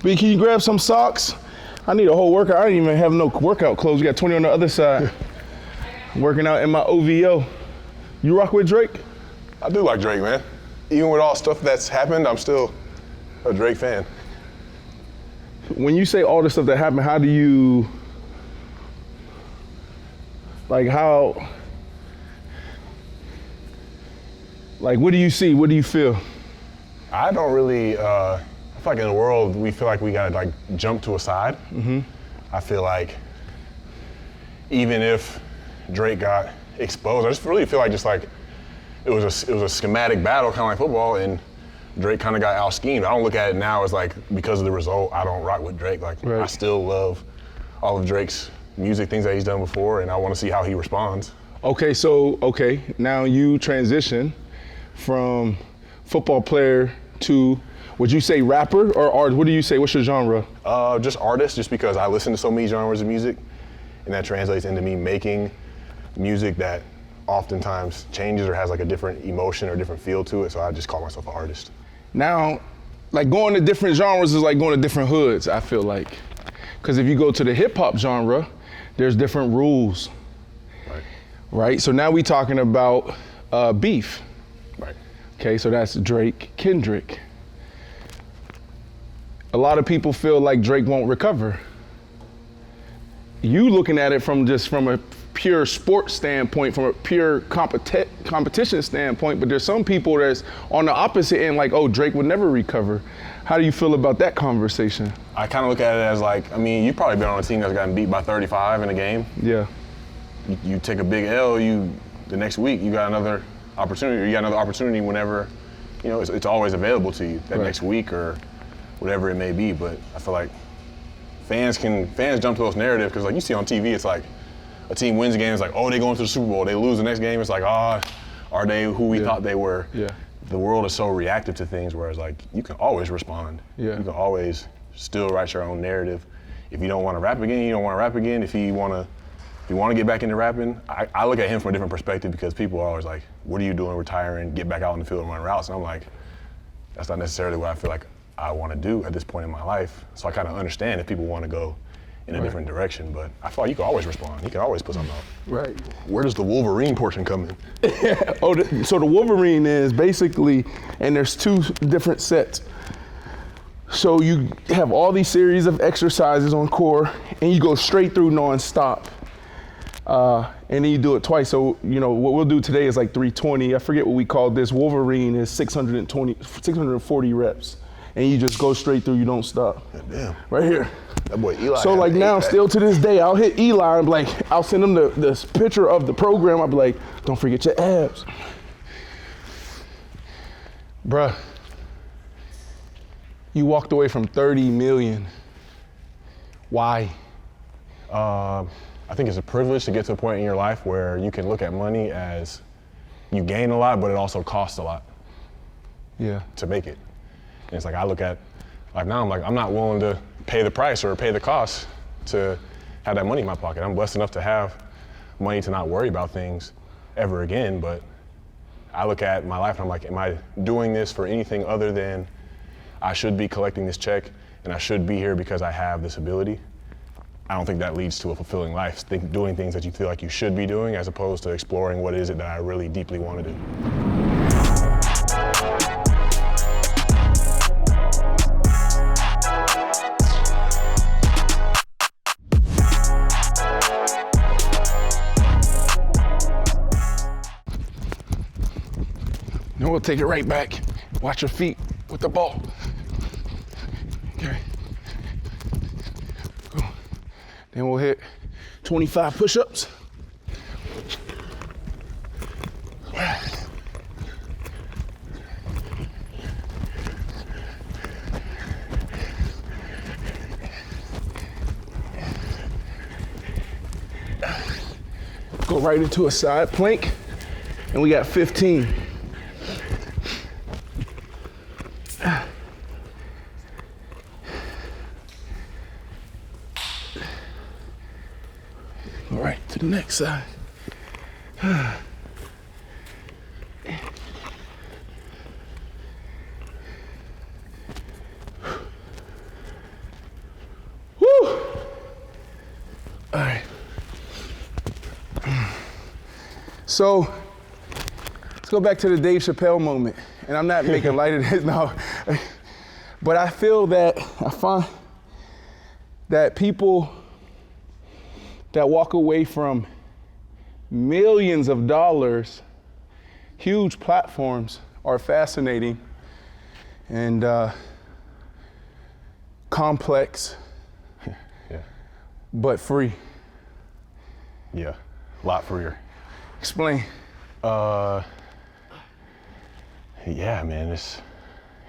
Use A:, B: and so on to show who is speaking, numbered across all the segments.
A: B, can you grab some socks? I need a whole workout. I didn't even have no workout clothes. We got 20 on the other side. Working out in my OVO. You rock with Drake?
B: I do like Drake, man. Even with all stuff that's happened, I'm still a Drake fan.
A: When you say all the stuff that happened, how do you, like what do you see? What do you feel?
B: I don't really, I feel like in the world, we feel like we gotta like jump to a side. Mm-hmm. I feel like even if Drake got exposed, I just really feel like it was a schematic battle, kind of like football, and Drake kind of got out-schemed. I don't look at it now as like, because of the result, I don't rock with Drake. Like, right. I still love all of Drake's music, things that he's done before, and I want to see how he responds.
A: Okay, now you transition from football player to, would you say rapper or art? What do you say? What's your genre?
B: Just artist, just because I listen to so many genres of music, and that translates into me making music that oftentimes changes or has like a different emotion or different feel to it, so I just call myself an artist.
A: Now, like going to different genres is like going to different hoods, I feel like. Because if you go to the hip hop genre, there's different rules. Right? So now we talking about beef.
B: Right.
A: Okay, so that's Drake, Kendrick. A lot of people feel like Drake won't recover. You looking at it from a pure sports standpoint, from a pure competition standpoint, but there's some people that's on the opposite end, like, oh, Drake would never recover. How do you feel about that conversation?
B: I kind of look at it as like, I mean, you've probably been on a team that's gotten beat by 35 in a game.
A: Yeah.
B: You take a big L, the next week you got another opportunity, or you got another opportunity whenever, it's always available to you that next week or whatever it may be. But I feel like fans jump to those narratives because like you see on TV, it's like a team wins a game, it's like, oh, they going to the Super Bowl. They lose the next game, it's like, are they who we thought they were? Yeah. The world is so reactive to things, whereas like you can always respond. Yeah. You can always still write your own narrative. If you don't want to rap again, you don't want to rap again. If you want to get back into rapping, I look at him from a different perspective because people are always like, what are you doing retiring, get back out in the field and run routes? And I'm like, that's not necessarily what I feel like I want to do at this point in my life. So I kind of understand if people want to go in a different direction, but I feel like you can always respond. You can always put something out. Right. Where does the Wolverine portion come in?
A: So the Wolverine is basically, and there's two different sets. So you have all these series of exercises on core, and you go straight through nonstop. And then you do it twice. So, what we'll do today is like 320. I forget what we called this. Wolverine is 640 reps. And you just go straight through, you don't stop.
B: Damn.
A: Right here.
B: That boy Eli.
A: So like now, still to this day, I'll hit Eli and be like, I'll send him this picture of the program. I'll be like, don't forget your abs. Bruh, you walked away from 30 million. Why?
B: I think it's a privilege to get to a point in your life where you can look at money as you gain a lot, but it also costs a lot.
A: Yeah.
B: To make it. And it's like, I look at, like now I'm like, I'm not willing to pay the price or pay the cost to have that money in my pocket. I'm blessed enough to have money to not worry about things ever again, but I look at my life and I'm like, am I doing this for anything other than I should be collecting this check and I should be here because I have this ability? I don't think that leads to a fulfilling life, doing things that you feel like you should be doing as opposed to exploring what is it that I really deeply want to do.
A: Then we'll take it right back. Watch your feet with the ball. Okay. Go. Then we'll hit 25 push-ups. Go right into a side plank, and we got 15. All right, to the next side. All right. So let's go back to the Dave Chappelle moment. And I'm not making light of this now. But I find that people that walk away from millions of dollars, huge platforms, are fascinating and complex,
B: Yeah.
A: but free.
B: Yeah, a lot freer.
A: Explain.
B: Yeah, man,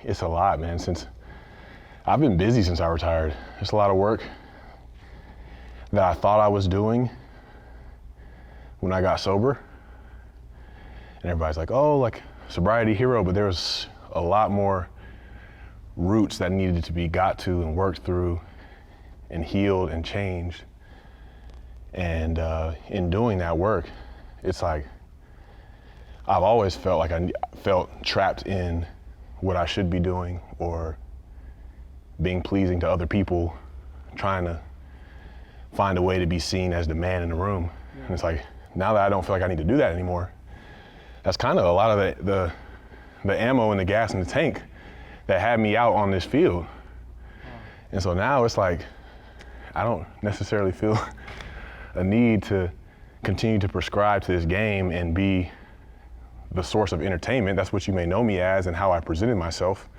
B: it's a lot, man. Since I've been busy since I retired. There's a lot of work that I thought I was doing when I got sober. And everybody's like, oh, like sobriety hero, but there was a lot more roots that needed to be got to and worked through and healed and changed. And in doing that work, it's like, I've always felt like I felt trapped in what I should be doing or being pleasing to other people, trying to find a way to be seen as the man in the room. Yeah. And it's like, now that I don't feel like I need to do that anymore, that's kind of a lot of the ammo and the gas in the tank that had me out on this field. Wow. And so now it's like, I don't necessarily feel a need to continue to prescribe to this game and be the source of entertainment. That's what you may know me as and how I presented myself,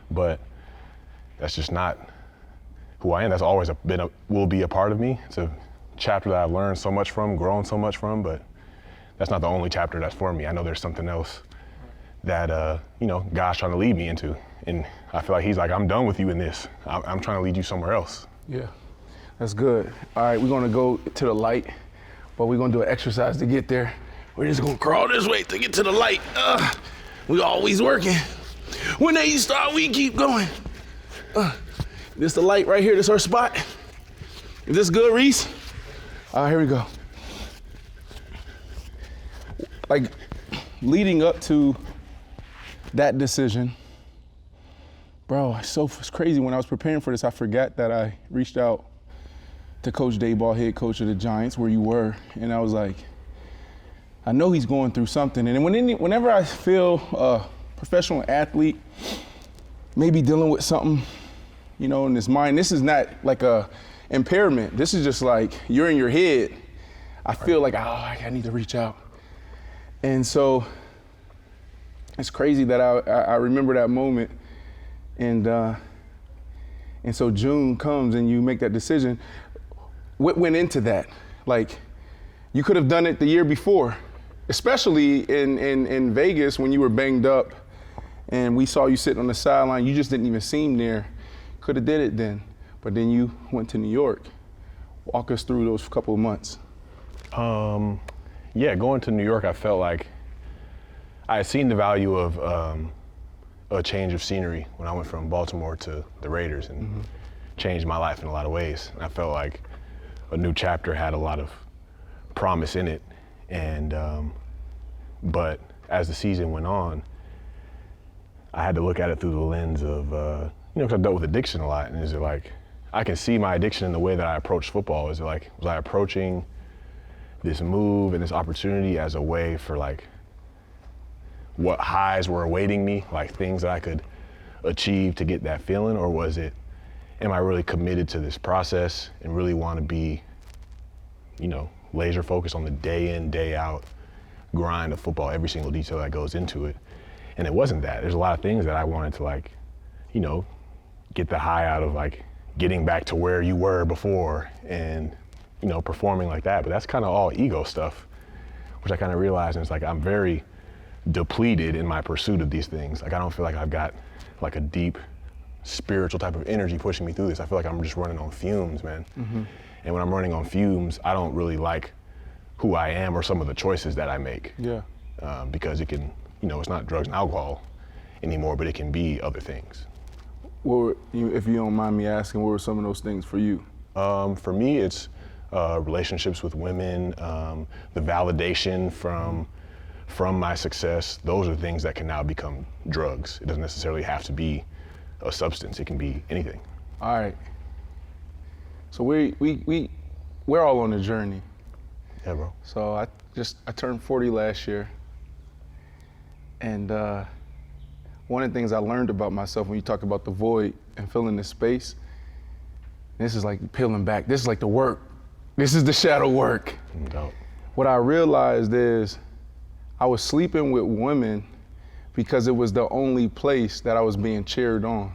B: but that's just not who I am. That's always will be a part of me. It's a chapter that I've learned so much from, grown so much from, but that's not the only chapter that's for me. I know there's something else that, God's trying to lead me into. And I feel like he's like, I'm done with you in this. I'm trying to lead you somewhere else.
A: Yeah, that's good. All right, we're gonna go to the light, but we're gonna do an exercise to get there. We're just gonna crawl this way to get to the light. We always working. When they start, we keep going. This the light right here, this our spot. Is this good, Reese? All right, here we go. Like, leading up to that decision, bro, it's crazy. When I was preparing for this, I forgot that I reached out to Coach Dayball, head coach of the Giants, where you were, and I was like, I know he's going through something. And whenever I feel a professional athlete maybe dealing with something, in his mind, this is not like a impairment. This is just like you're in your head. I feel like, I need to reach out. And so it's crazy that I remember that moment. And so June comes and you make that decision. What went into that? Like, you could have done it the year before, especially in Vegas when you were banged up and we saw you sitting on the sideline. You just didn't even seem there. Could have did it then, but then you went to New York. Walk us through those couple of months.
B: Yeah, going to New York, I felt like I had seen the value of a change of scenery when I went from Baltimore to the Raiders and changed my life in a lot of ways. And I felt like a new chapter had a lot of promise in it. And, but as the season went on, I had to look at it through the lens of, because I dealt with addiction a lot. And is it like, I can see my addiction in the way that I approach football. Is it like, was I approaching this move and this opportunity as a way for like, what highs were awaiting me, like things that I could achieve to get that feeling? Or was it, am I really committed to this process and really want to be, laser focused on the day in, day out grind of football, every single detail that goes into it? And it wasn't that. There's a lot of things that I wanted to get the high out of like getting back to where you were before and, performing like that. But that's kind of all ego stuff, which I kind of realized. And it's like, I'm very depleted in my pursuit of these things. Like, I don't feel like I've got like a deep spiritual type of energy pushing me through this. I feel like I'm just running on fumes, man. Mm-hmm. And when I'm running on fumes, I don't really like who I am or some of the choices that I make.
A: Yeah.
B: Because it can, it's not drugs and alcohol anymore, but it can be other things.
A: If you don't mind me asking, what were some of those things for you?
B: For me, it's relationships with women, the validation from my success. Those are things that can now become drugs. It doesn't necessarily have to be a substance. It can be anything.
A: All right. So we we're all on a journey.
B: Yeah, bro.
A: So I turned 40 last year. And one of the things I learned about myself when you talk about the void and filling the space, this is like peeling back. This is like the work. This is the shadow work.
B: No doubt.
A: What I realized is I was sleeping with women because it was the only place that I was being cheered on.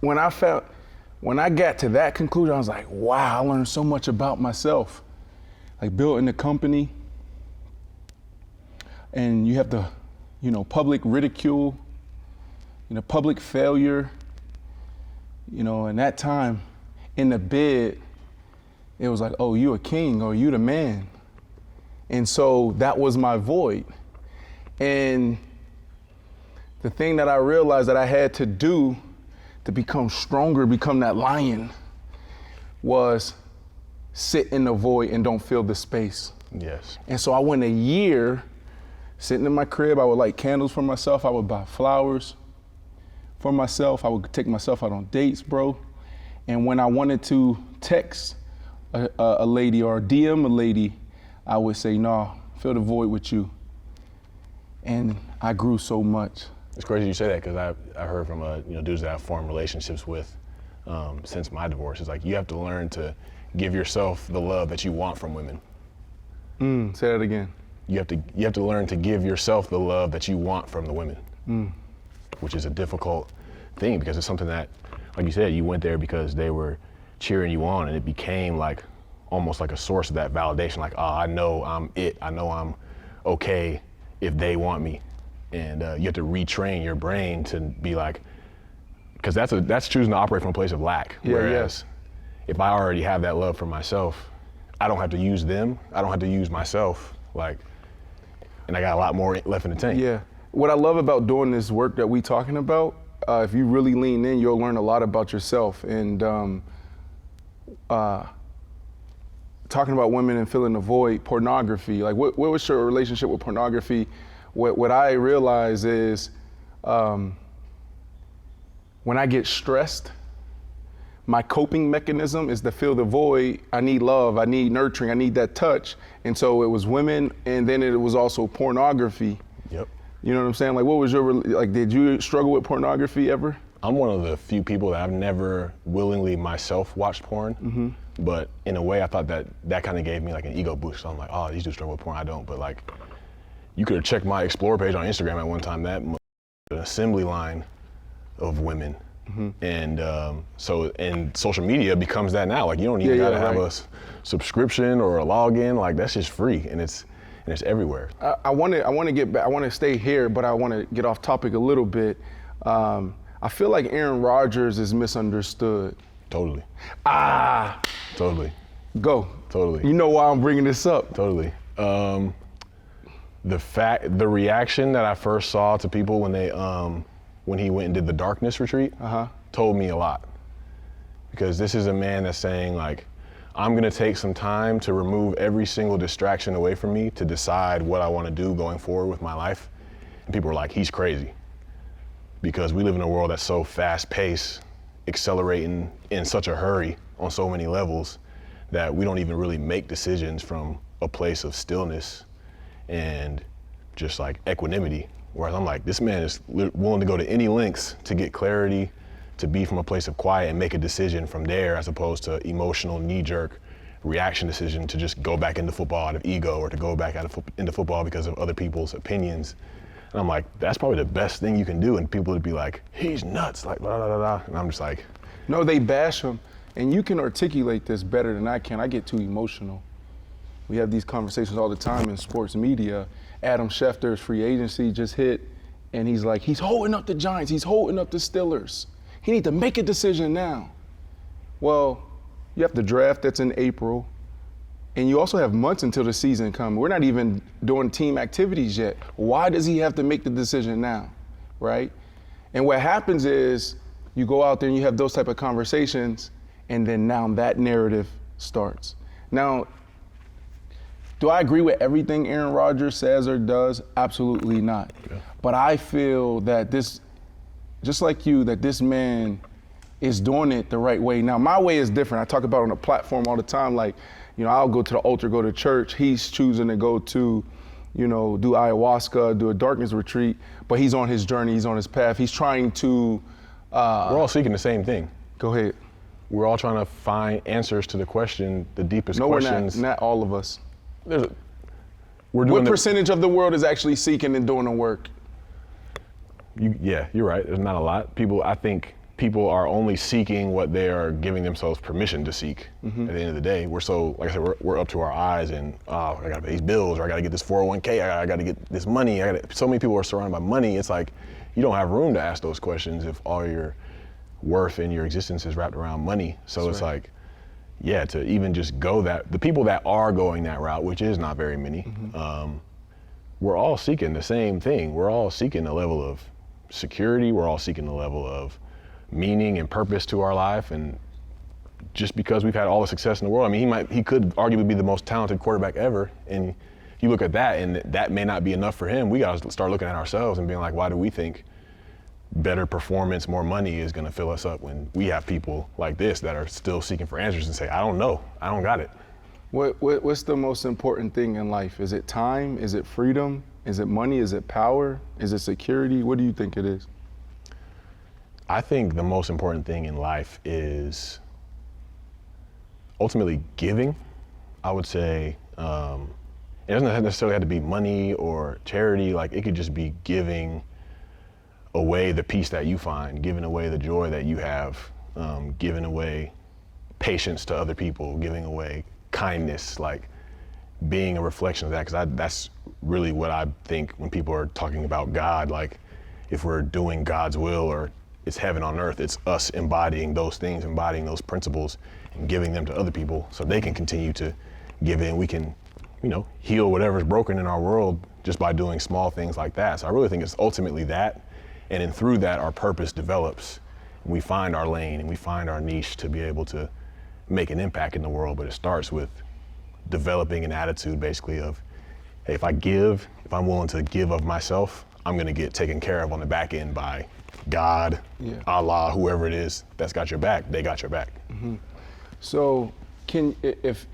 A: When I got to that conclusion, I was like, wow, I learned so much about myself. Like building a company, and you have the, public ridicule, public failure, and that time in the bed, it was like, oh, you a king, or you the man. And so that was my void. And the thing that I realized that I had to do to become stronger, become that lion, was sit in the void and don't fill the space.
B: Yes.
A: And so I went a year sitting in my crib. I would light candles for myself. I would buy flowers for myself. I would take myself out on dates, bro. And when I wanted to text a lady or DM a lady, I would say, no, fill the void with you. And I grew so much.
B: It's crazy you say that, because I heard from dudes that I've formed relationships with since my divorce. It's like you have to learn to give yourself the love that you want from women.
A: Say that again.
B: You have to learn to give yourself the love that you want from the women, which is a difficult thing, because it's something that, like you said, you went there because they were cheering you on, and it became like almost like a source of that validation. Like, oh, I know I'm it. I know I'm okay if they want me. And you have to retrain your brain to be like, because that's choosing to operate from a place of lack.
A: Yeah,
B: whereas if I already have that love for myself, I don't have to use them. I don't have to use myself. And I got a lot more left in the tank.
A: Yeah. What I love about doing this work that we talking about, if you really lean in, you'll learn a lot about yourself. And talking about women and filling the void, pornography, like what was your relationship with pornography? What I realize is when I get stressed, my coping mechanism is to fill the void. I need love, I need nurturing, I need that touch. And so it was women, and then it was also pornography.
B: Yep.
A: You know what I'm saying? Like, what was did you struggle with pornography ever?
B: I'm one of the few people that I've never willingly myself watched porn, but in a way I thought that kind of gave me like an ego boost. So I'm like, oh, these dudes struggle with porn, I don't. But like, you could have checked my Explore page on Instagram at one time, that an assembly line of women. And and social media becomes that now. Like, you don't even gotta have a subscription or a login. Like, that's just free, and it's everywhere.
A: I want to get back. I want to stay here, but I want to get off topic a little bit. I feel like Aaron Rodgers is misunderstood.
B: Totally. Totally.
A: Go.
B: Totally.
A: You know why I'm bringing this up?
B: Totally. The reaction that I first saw to people when he went and did the darkness retreat told me a lot. Because this is a man that's saying, like, I'm gonna take some time to remove every single distraction away from me to decide what I wanna do going forward with my life. And people were like, he's crazy. Because we live in a world that's so fast paced, accelerating in such a hurry on so many levels, that we don't even really make decisions from a place of stillness and just like equanimity. Whereas I'm like, this man is willing to go to any lengths to get clarity, to be from a place of quiet and make a decision from there, as opposed to emotional knee-jerk reaction decision to just go back into football out of ego, or to go back into football because of other people's opinions. And I'm like, that's probably the best thing you can do. And people would be like, he's nuts, like blah, blah, blah, blah. And I'm just like.
A: No, they bash him. And you can articulate this better than I can. I get too emotional. We have these conversations all the time in sports media. Adam Schefter's free agency just hit, and he's like, he's holding up the Giants, he's holding up the Steelers. He needs to make a decision now. Well, you have the draft that's in April, and you also have months until the season comes. We're not even doing team activities yet. Why does he have to make the decision now, right? And what happens is you go out there and you have those type of conversations, and then now that narrative starts. Now, do I agree with everything Aaron Rodgers says or does? Absolutely not. Yeah. But I feel that this, just like you, that this man is doing it the right way. Now, my way is different. I talk about it on the platform all the time. Like, you know, I'll go to the altar, go to church. He's choosing to go to, you know, do ayahuasca, do a darkness retreat, but he's on his journey, he's on his path. He's trying to.
B: We're all seeking the same thing.
A: Go ahead.
B: We're all trying to find answers to the question, the deepest
A: No,
B: questions.
A: we're not all of us.
B: We're doing
A: What percentage of the world is actually seeking and doing the work?
B: Yeah, you're right. There's not a lot. I think people are only seeking what they are giving themselves permission to seek. At the end of the day, we're so, like I said, we're up to our eyes and, I gotta pay these bills, or I gotta get this 401k, I gotta get this money. So many people are surrounded by money. It's like, you don't have room to ask those questions if all your worth and your existence is wrapped around money. So it's like, yeah, to even just go the people that are going that route, which is not very many, we're all seeking the same thing. We're all seeking a level of security. We're all seeking a level of meaning and purpose to our life. And just because we've had all the success in the world, I mean, he could arguably be the most talented quarterback ever. And you look at that and that may not be enough for him. We gotta start looking at ourselves and being like, why do we think better performance, more money is gonna fill us up when we have people like this that are still seeking for answers and say, I don't know, I don't got it.
A: What's the most important thing in life? Is it time? Is it freedom? Is it money? Is it power? Is it security? What do you think it is?
B: I think the most important thing in life is ultimately giving. I would say it doesn't necessarily have to be money or charity. Like, it could just be giving away the peace that you find, giving away the joy that you have, giving away patience to other people, giving away kindness, like being a reflection of that. Because that's really what I think when people are talking about God. Like, if we're doing God's will, or it's heaven on earth, it's us embodying those things, embodying those principles and giving them to other people so they can continue to give in. We can, heal whatever's broken in our world just by doing small things like that. So I really think it's ultimately that. And then through that, our purpose develops. We find our lane and we find our niche to be able to make an impact in the world. But it starts with developing an attitude, basically, of, hey, if I'm willing to give of myself, I'm gonna get taken care of on the back end by God, Allah, whoever it is that's got your back, they got your back.
A: Mm-hmm. So if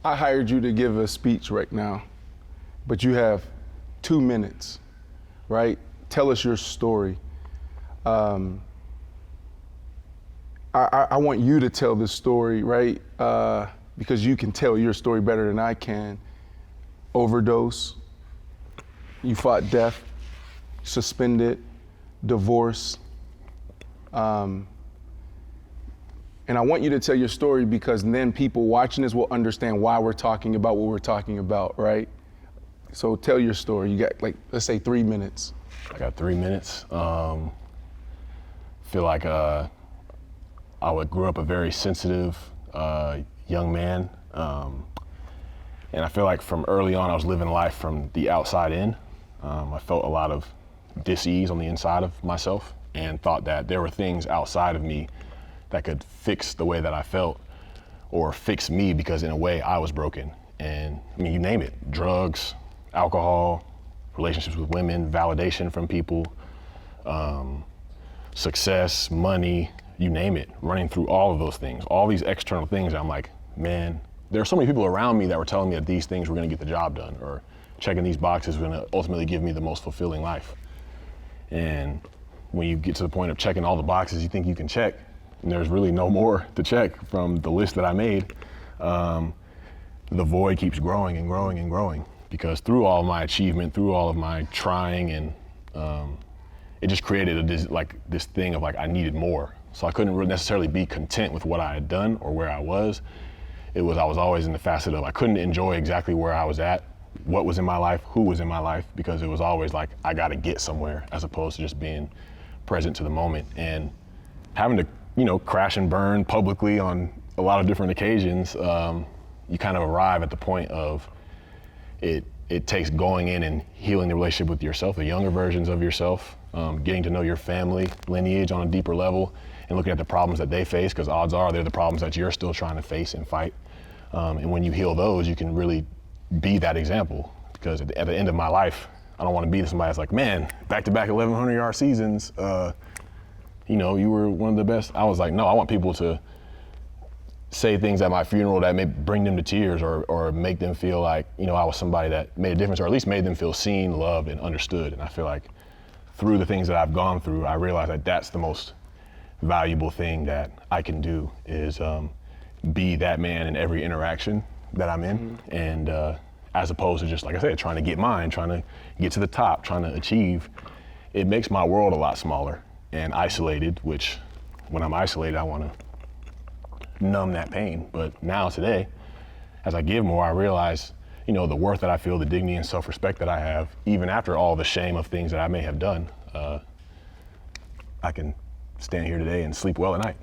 A: I hired you to give a speech right now, but you have 2 minutes, right? Tell us your story. I want you to tell this story, right? Because you can tell your story better than I can. Overdose, you fought death, suspended, divorce. And I want you to tell your story because then people watching this will understand why we're talking about what we're talking about, right? So tell your story. You got, let's say 3 minutes.
B: I got 3 minutes. Feel like I grew up a very sensitive young man. And I feel like from early on, I was living life from the outside in. I felt a lot of dis-ease on the inside of myself and thought that there were things outside of me that could fix the way that I felt or fix me, because in a way I was broken. And I mean, you name it, drugs, alcohol, relationships with women, validation from people, success, money, you name it, running through all of those things, all these external things. I'm like, man, there are so many people around me that were telling me that these things were gonna get the job done, or checking these boxes were gonna ultimately give me the most fulfilling life. And when you get to the point of checking all the boxes you think you can check, and there's really no more to check from the list that I made, the void keeps growing and growing and growing. Because through all of my achievement, through all of my trying, and it just created this thing of I needed more. So I couldn't really necessarily be content with what I had done or where I was. I was always in the facet of I couldn't enjoy exactly where I was at, what was in my life, who was in my life, because it was always like I gotta get somewhere as opposed to just being present to the moment. And having to, crash and burn publicly on a lot of different occasions, you kind of arrive at the point of it takes going in and healing the relationship with yourself, the younger versions of yourself, getting to know your family lineage on a deeper level, and looking at the problems that they face, because odds are they're the problems that you're still trying to face and fight. And when you heal those, you can really be that example. Because at the end of my life, I don't want to be somebody that's like, man, back-to-back 1,100-yard seasons, you know, you were one of the best. I was like, no, I want people to say things at my funeral that may bring them to tears or make them feel like, you know, I was somebody that made a difference, or at least made them feel seen, loved, and understood. And I feel like through the things that I've gone through, I realized that that's the most valuable thing that I can do is be that man in every interaction that I'm in. And as opposed to just, like I said, trying to get mine, trying to get to the top, trying to achieve, it makes my world a lot smaller and isolated, which when I'm isolated, I want to numb that pain. But now today, as I give more, I realize, you know, the worth that I feel, the dignity and self-respect that I have, even after all the shame of things that I may have done, I can stand here today and sleep well at night.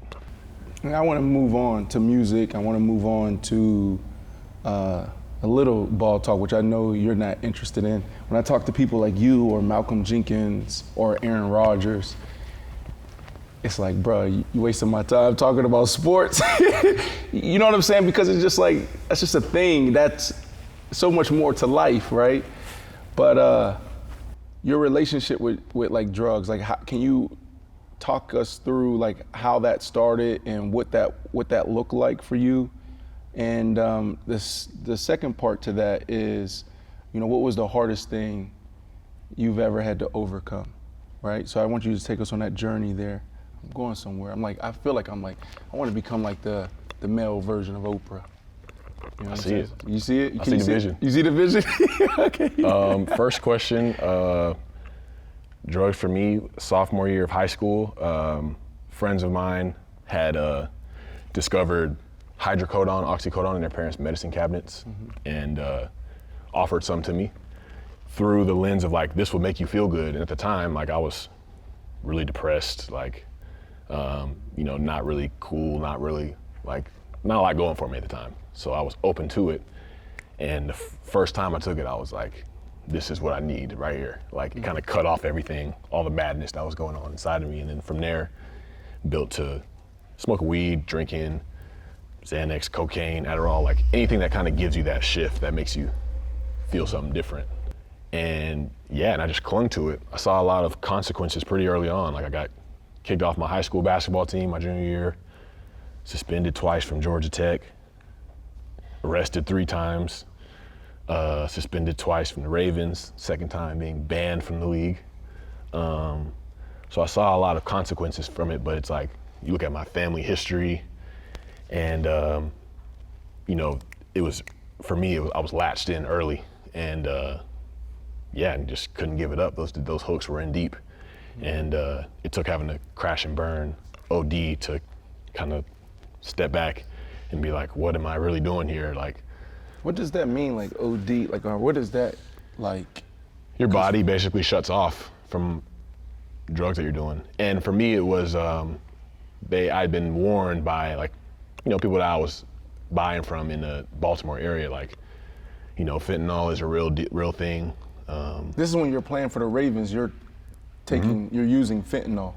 A: And I want to move on to music. I want to move on to a little ball talk, which I know you're not interested in. When I talk to people like you or Malcolm Jenkins or Aaron Rodgers, it's like, bro, you wasting my time talking about sports. You know what I'm saying? Because it's just like, that's just a thing. That's so much more to life, right? But your relationship with like drugs, like how, can you talk us through like how that started and what that looked like for you? And the second part to that is, you know, what was the hardest thing you've ever had to overcome, right? So I want you to take us on that journey there. I'm going somewhere. I feel like I want to become like the male version of Oprah. You know
B: I see it.
A: You see it?
B: I see the vision.
A: You see the vision? Okay.
B: First question, drugs for me, sophomore year of high school. Friends of mine had discovered hydrocodone, oxycodone in their parents' medicine cabinets, and offered some to me through the lens of like, this will make you feel good. And at the time, like I was really depressed, like, you know, not really cool, not really like, not a lot going for me at the time. So I was open to it. And the first time I took it, I was like, this is what I need right here. Like it kind of cut off everything, all the madness that was going on inside of me. And then from there, built to smoking weed, drinking, Xanax, cocaine, Adderall, like anything that kind of gives you that shift that makes you feel something different. And yeah, and I just clung to it. I saw a lot of consequences pretty early on. Like I got kicked off my high school basketball team my junior year, suspended twice from Georgia Tech, arrested 3 times, suspended twice from the Ravens, second time being banned from the league. So I saw a lot of consequences from it, but it's like, you look at my family history and, you know, it was, for me, I was latched in early and yeah, and just couldn't give it up. Those hooks were in deep. And it took having to crash and burn OD to kind of step back and be like, what am I really doing here? Like,
A: what does that mean, like OD? Like, what is that like?
B: Your body basically shuts off from drugs that you're doing. And for me, it was, I'd been warned by like, you know, people that I was buying from in the Baltimore area, like, you know, fentanyl is a real thing.
A: This is when you're playing for the Ravens, you're using fentanyl.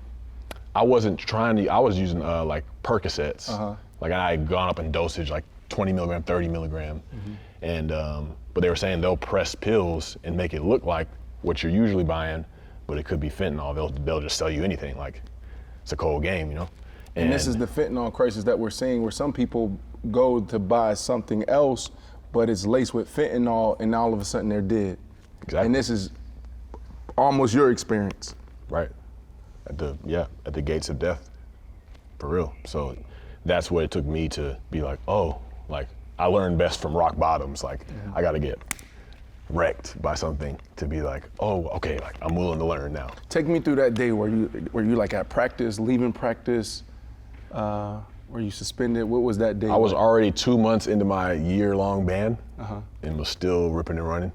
B: I wasn't trying to, I was using like Percocets. Like I had gone up in dosage, like 20 milligram, 30 milligram. And, but they were saying they'll press pills and make it look like what you're usually buying, but it could be fentanyl. They'll just sell you anything. Like it's a cold game, you know?
A: And this is the fentanyl crisis that we're seeing, where some people go to buy something else, but it's laced with fentanyl, and all of a sudden they're dead.
B: Exactly.
A: And this is almost your experience.
B: Right. At the gates of death, for real. So that's what it took me to be like, oh, like I learned best from rock bottoms. Like I got to get wrecked by something to be like, oh, okay, like I'm willing to learn now.
A: Take me through that day where you like at practice, leaving practice, were you suspended? What was that day?
B: I was already 2 months into my year-long ban and was still ripping and running.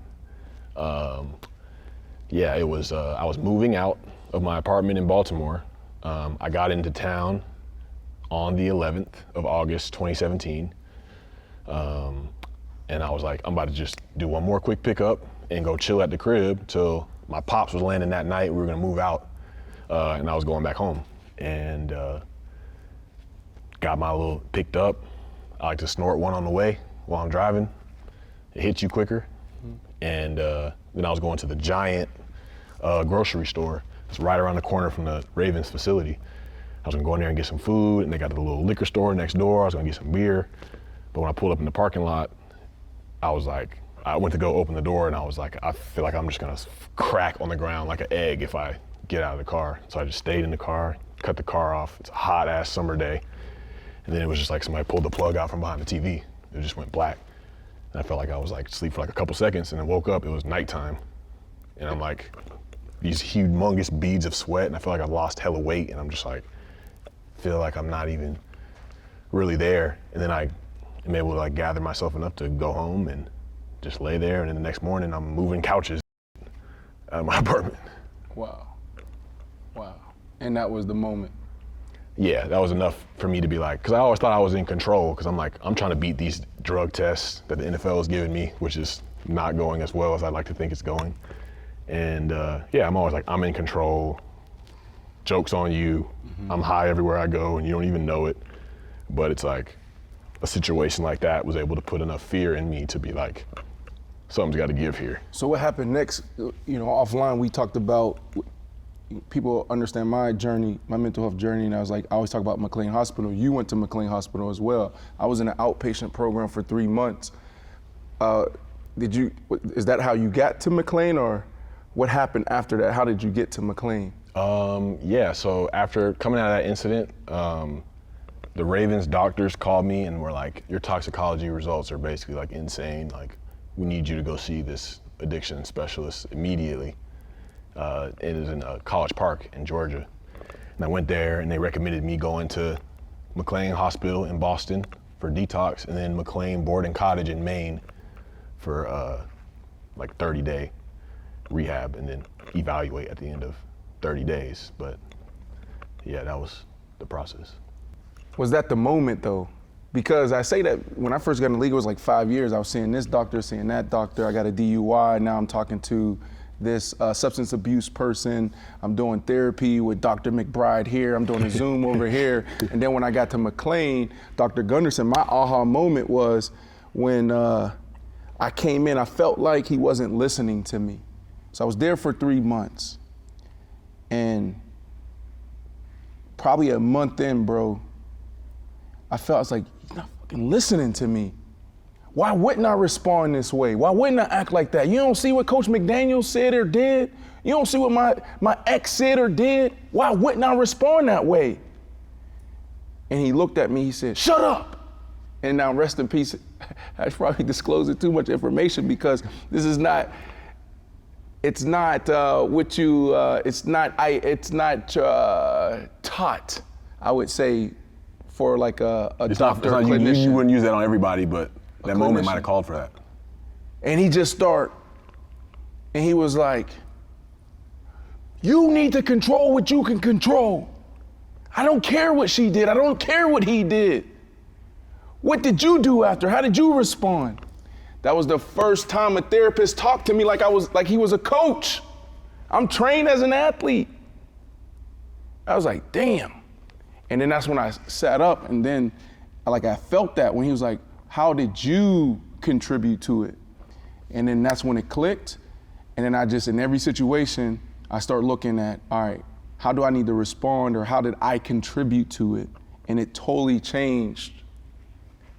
B: Yeah, it was, I was moving out of my apartment in Baltimore. I got into town on the 11th of August, 2017. And I was like, I'm about to just do one more quick pickup and go chill at the crib till my pops was landing that night. We were gonna move out, and I was going back home. And got my little picked up. I like to snort one on the way while I'm driving. It hits you quicker. And then I was going to the giant grocery store. It's right around the corner from the Ravens facility. I was gonna go in there and get some food, and they got the little liquor store next door. I was gonna get some beer. But when I pulled up in the parking lot, I went to go open the door, and I was like, I feel like I'm just gonna crack on the ground like an egg if I get out of the car. So I just stayed in the car, cut the car off. It's a hot ass summer day. And then it was just like somebody pulled the plug out from behind the TV. It just went black. And I felt like I was like asleep for like a couple seconds, and then woke up, it was nighttime. And I'm like, these humongous beads of sweat, and I feel like I've lost hella weight, and I'm just like, feel like I'm not even really there. And then I am able to like gather myself enough to go home and just lay there, and then the next morning I'm moving couches out of my apartment.
A: Wow. And that was the moment.
B: Yeah, that was enough for me to be like, because I always thought I was in control, because I'm like, I'm trying to beat these drug tests that the NFL is giving me, which is not going as well as I'd like to think it's going. And yeah, I'm always like, I'm in control, joke's on you, I'm high everywhere I go and you don't even know it. But it's like, a situation like that was able to put enough fear in me to be like, something's got to give here.
A: So what happened next? You know, offline we talked about, people understand my journey, my mental health journey, and I was like, I always talk about McLean Hospital. You went to McLean Hospital as well. I was in an outpatient program for 3 months. Is that how you got to McLean, or what happened after that? How did you get to McLean?
B: Yeah, so after coming out of that incident, the Ravens doctors called me and were like, your toxicology results are basically like insane. Like, we need you to go see this addiction specialist immediately. It is in College Park in Georgia. And I went there and they recommended me going to McLean Hospital in Boston for detox, and then McLean Board and Cottage in Maine for like 30-day rehab, and then evaluate at the end of 30 days. But yeah, that was the process.
A: Was that the moment though? Because I say that when I first got in the league, it was like 5 years. I was seeing this doctor, seeing that doctor. I got a DUI. Now I'm talking to this substance abuse person. I'm doing therapy with Dr. McBride here. I'm doing a Zoom over here. And then when I got to McLean, Dr. Gunderson, my aha moment was when I came in, I felt like he wasn't listening to me. So I was there for 3 months. And probably a month in, bro, I was like, he's not fucking listening to me. Why wouldn't I respond this way? Why wouldn't I act like that? You don't see what Coach McDaniel said or did? You don't see what my ex said or did? Why wouldn't I respond that way? And he looked at me, he said, shut up. And now rest in peace. I probably disclosing too much information because this is not, it's not taught, I would say, for like a doctor or clinician.
B: You wouldn't use that on everybody, but that moment might have called for that.
A: And he just started, and he was like, you need to control what you can control. I don't care what she did. I don't care what he did. What did you do after? How did you respond? That was the first time a therapist talked to me like he was a coach. I'm trained as an athlete. I was like, damn. And then that's when I sat up, and then I felt that when he was like, how did you contribute to it? And then that's when it clicked. And then I just, in every situation, I start looking at, all right, how do I need to respond, or how did I contribute to it? And it totally changed,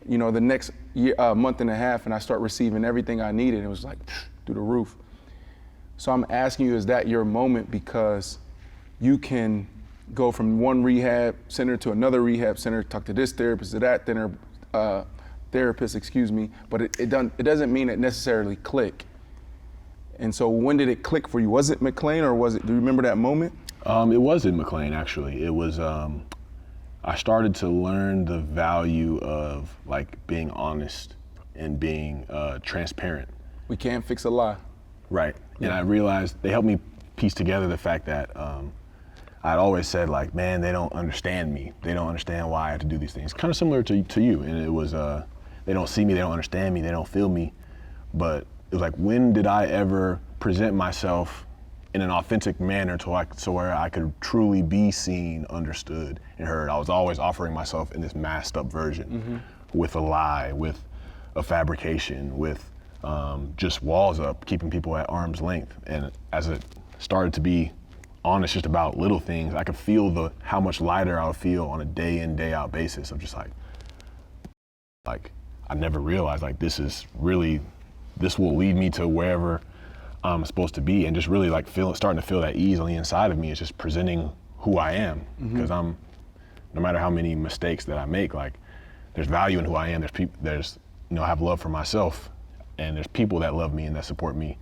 A: you know, the next year, month and a half, and I start receiving everything I needed. It was like through the roof. So I'm asking you, is that your moment? Because you can go from one rehab center to another rehab center, talk to this therapist, to that therapist, but it doesn't mean it necessarily click. And so when did it click for you? Was it McLean, or do you remember that moment?
B: It was in McLean, actually. It was, I started to learn the value of like being honest and being transparent.
A: We can't fix a lie.
B: Right, yeah. And I realized they helped me piece together the fact that I'd always said like, man, they don't understand me. They don't understand why I have to do these things. Kind of similar to you, and it was, they don't see me, they don't understand me, they don't feel me. But it was like, when did I ever present myself in an authentic manner to where I could truly be seen, understood, and heard? I was always offering myself in this masked up version, with a lie, with a fabrication, with just walls up, keeping people at arm's length. And as it started to be honest just about little things, I could feel how much lighter I would feel on a day in, day out basis of just like I never realized like this will lead me to wherever I'm supposed to be, and just really like starting to feel that ease on the inside of me. It's just presenting who I am, because no matter how many mistakes that I make, like there's value in who I am. There's I have love for myself, and there's people that love me and that support me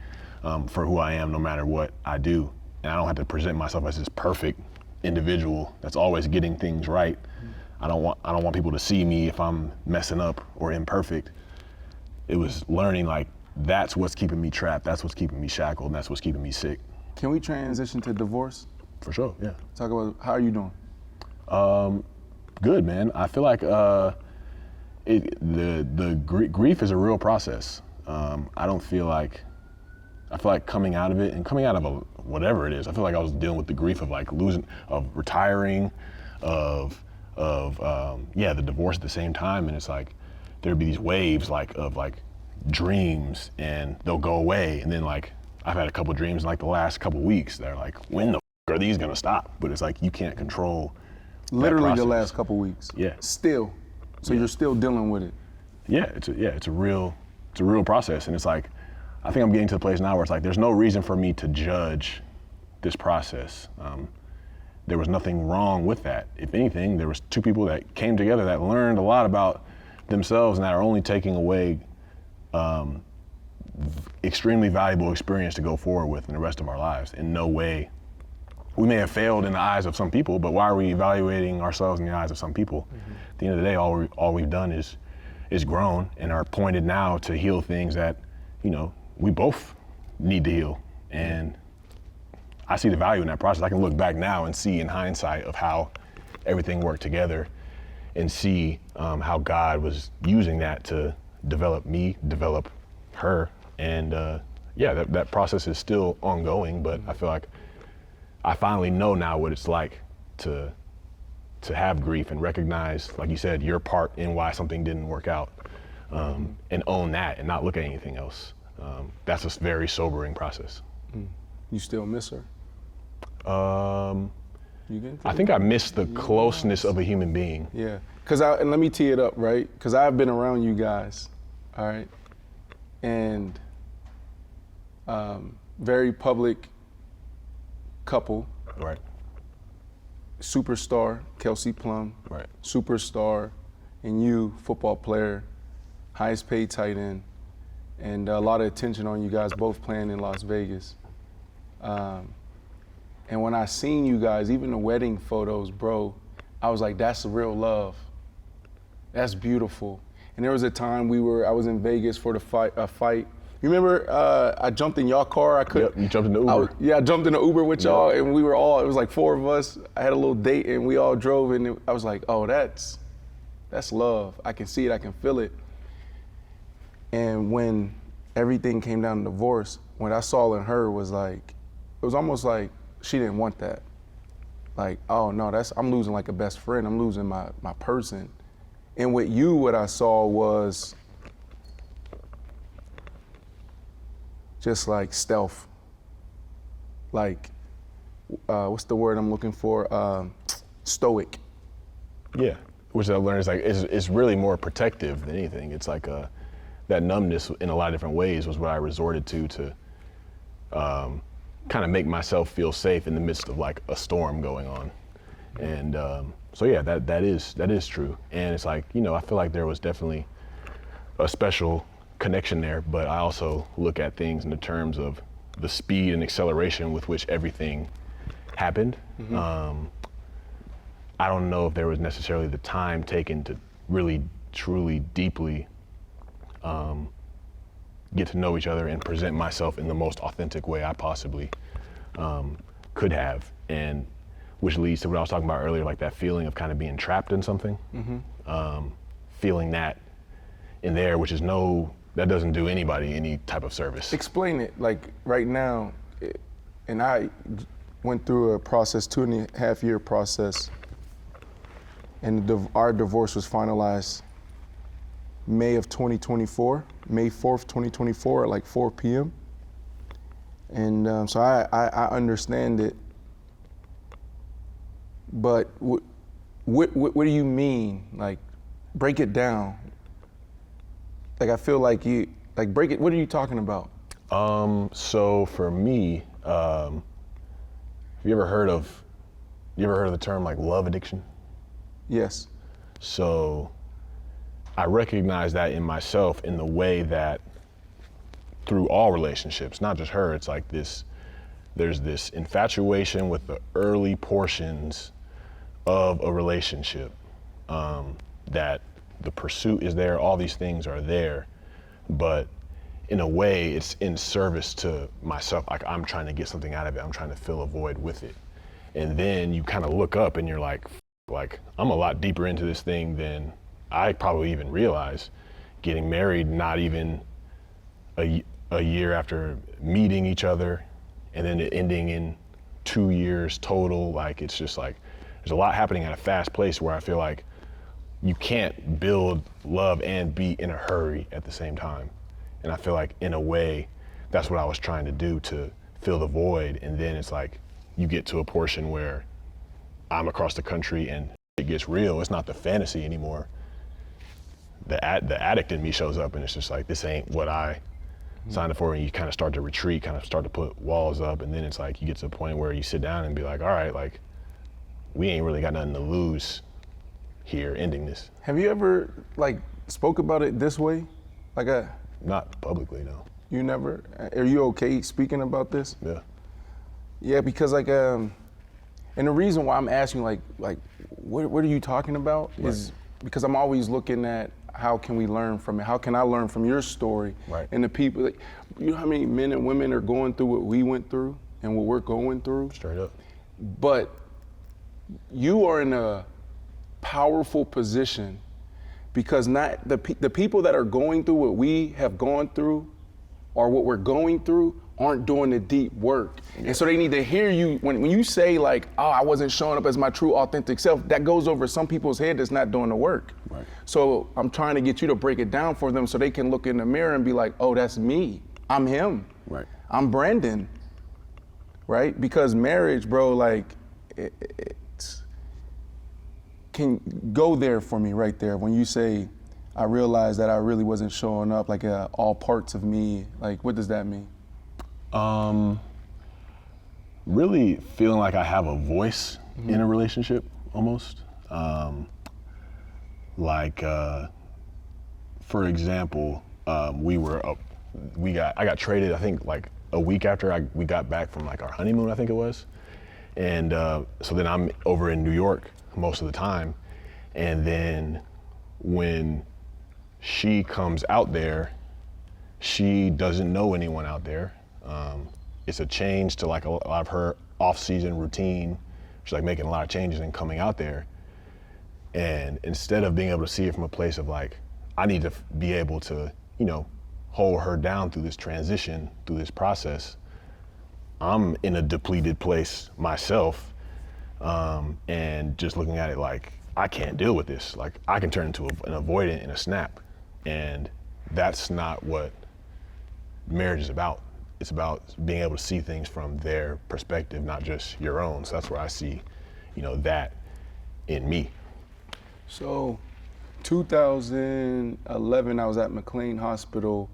B: for who I am, no matter what I do. And I don't have to present myself as this perfect individual that's always getting things right. I don't want people to see me if I'm messing up or imperfect. It was learning like that's what's keeping me trapped, that's what's keeping me shackled, and that's what's keeping me sick.
A: Can we transition to divorce?
B: For sure, yeah.
A: Talk about how are you doing?
B: Good, man. I feel like the grief is a real process. I feel like coming out of it, and coming out of whatever it is, I feel like I was dealing with the grief of like retiring, of the divorce at the same time, and it's like there'd be these waves of dreams, and they'll go away, and then like I've had a couple dreams in like the last couple weeks that are like, when the are these gonna stop? But it's like you can't control.
A: Literally the last couple weeks.
B: Yeah.
A: Still. So you're still dealing with it.
B: Yeah, it's a real process, and it's like I think I'm getting to the place now where it's like there's no reason for me to judge this process. There was nothing wrong with that. If anything, there was two people that came together that learned a lot about themselves and that are only taking away extremely valuable experience to go forward with in the rest of our lives. In no way, we may have failed in the eyes of some people, but why are we evaluating ourselves in the eyes of some people? At the end of the day, all we've done is grown and are pointed now to heal things that, we both need to heal. And I see the value in that process. I can look back now and see in hindsight of how everything worked together, and see how God was using that to develop me, develop her. And that process is still ongoing, but I feel like I finally know now what it's like to have grief and recognize, like you said, your part in why something didn't work out, and own that and not look at anything else. That's a very sobering process.
A: You still miss her?
B: I think I miss the closeness of a human being.
A: Yeah, and let me tee it up, right? Because I've been around you guys, all right? And very public couple.
B: Right.
A: Superstar, Kelsey Plum.
B: Right.
A: Superstar, and you, football player, highest paid tight end, and a lot of attention on you guys both playing in Las Vegas. And when I seen you guys, even the wedding photos, bro, I was like, that's real love. That's beautiful. And there was a time I was in Vegas for a fight. You remember I jumped in y'all car?
B: Yep, you jumped in the Uber.
A: I jumped in the Uber with y'all, and it was like 4 of us. I had a little date, and we all drove, and I was like, oh, that's love. I can see it, I can feel it. And when everything came down to divorce, what I saw in her was like, it was almost like she didn't want that. Like, oh no, I'm losing like a best friend. I'm losing my person. And with you, what I saw was just like stealth. Like, what's the word I'm looking for? Stoic.
B: Yeah, which I learned is like, it's really more protective than anything. It's like that numbness in a lot of different ways was what I resorted to kind of make myself feel safe in the midst of like a storm going on. And so yeah, that is true. And it's like, I feel like there was definitely a special connection there, but I also look at things in the terms of the speed and acceleration with which everything happened. Mm-hmm. I don't know if there was necessarily the time taken to really, truly, deeply get to know each other and present myself in the most authentic way I possibly could have, and which leads to what I was talking about earlier, like that feeling of kind of being trapped in something. Mm-hmm. Feeling that in there, which is that doesn't do anybody any type of service.
A: Explain it, like right now, and I went through a process, 2.5-year process, and our divorce was finalized May of 2024, May 4th, 2024 at like 4 p.m. And so I understand it But what do you mean? Like, break it down. Like, I feel like break it, what are you talking about?
B: So for me, have you ever heard of the term like love addiction?
A: Yes.
B: So I recognize that in myself in the way that through all relationships, not just her, it's like there's this infatuation with the early portions of a relationship, that the pursuit is there, all these things are there, but in a way it's in service to myself. Like I'm trying to get something out of it, I'm trying to fill a void with it. And then you kind of look up and you're like I'm a lot deeper into this thing than I probably even realized. Getting married not even a year after meeting each other, and then it ending in 2 years total. Like it's just like there's a lot happening at a fast pace where I feel like you can't build love and be in a hurry at the same time. And I feel like in a way that's what I was trying to do to fill the void. And then it's like you get to a portion where I'm across the country and it gets real. It's not the fantasy anymore. The addict in me shows up and it's just like, this ain't what I signed up for. And you kind of start to retreat, kind of start to put walls up. And then it's like you get to a point where you sit down and be like, all right, like we ain't really got nothing to lose here ending this.
A: Have you ever like spoke about it this way? Like
B: Not publicly, no.
A: You never? Are you okay speaking about this?
B: Yeah.
A: Yeah, because like, and the reason why I'm asking like what are you talking about is because I'm always looking at how can we learn from it? How can I learn from your story?
B: Right.
A: And the people, like, you know how many men and women are going through what we went through and what we're going through?
B: Straight up.
A: But you are in a powerful position because not the people that are going through what we have gone through or what we're going through aren't doing the deep work. Yeah. And so they need to hear you when you say like, oh, I wasn't showing up as my true authentic self, that goes over some people's head that's not doing the work.
B: Right.
A: So I'm trying to get you to break it down for them so they can look in the mirror and be like, oh, that's me. I'm him.
B: Right.
A: I'm Brandon. Right? Because marriage, bro, like, it's can go there for me right there when you say, I realized that I really wasn't showing up, like all parts of me. Like, what does that mean?
B: Really feeling like I have a voice in a relationship almost. For example, I got traded, I think like a week after we got back from like our honeymoon, I think it was. And so then I'm over in New York most of the time. And then when she comes out there, she doesn't know anyone out there. It's a change to like a lot of her off-season routine. She's like making a lot of changes and coming out there. And instead of being able to see it from a place of like, I need to be able to, you know, hold her down through this transition, through this process, I'm in a depleted place myself. And just looking at it like, I can't deal with this. Like I can turn into an avoidant in a snap. And that's not what marriage is about. It's about being able to see things from their perspective, not just your own. So that's where I see, you know, that in me.
A: So 2011, I was at McLean Hospital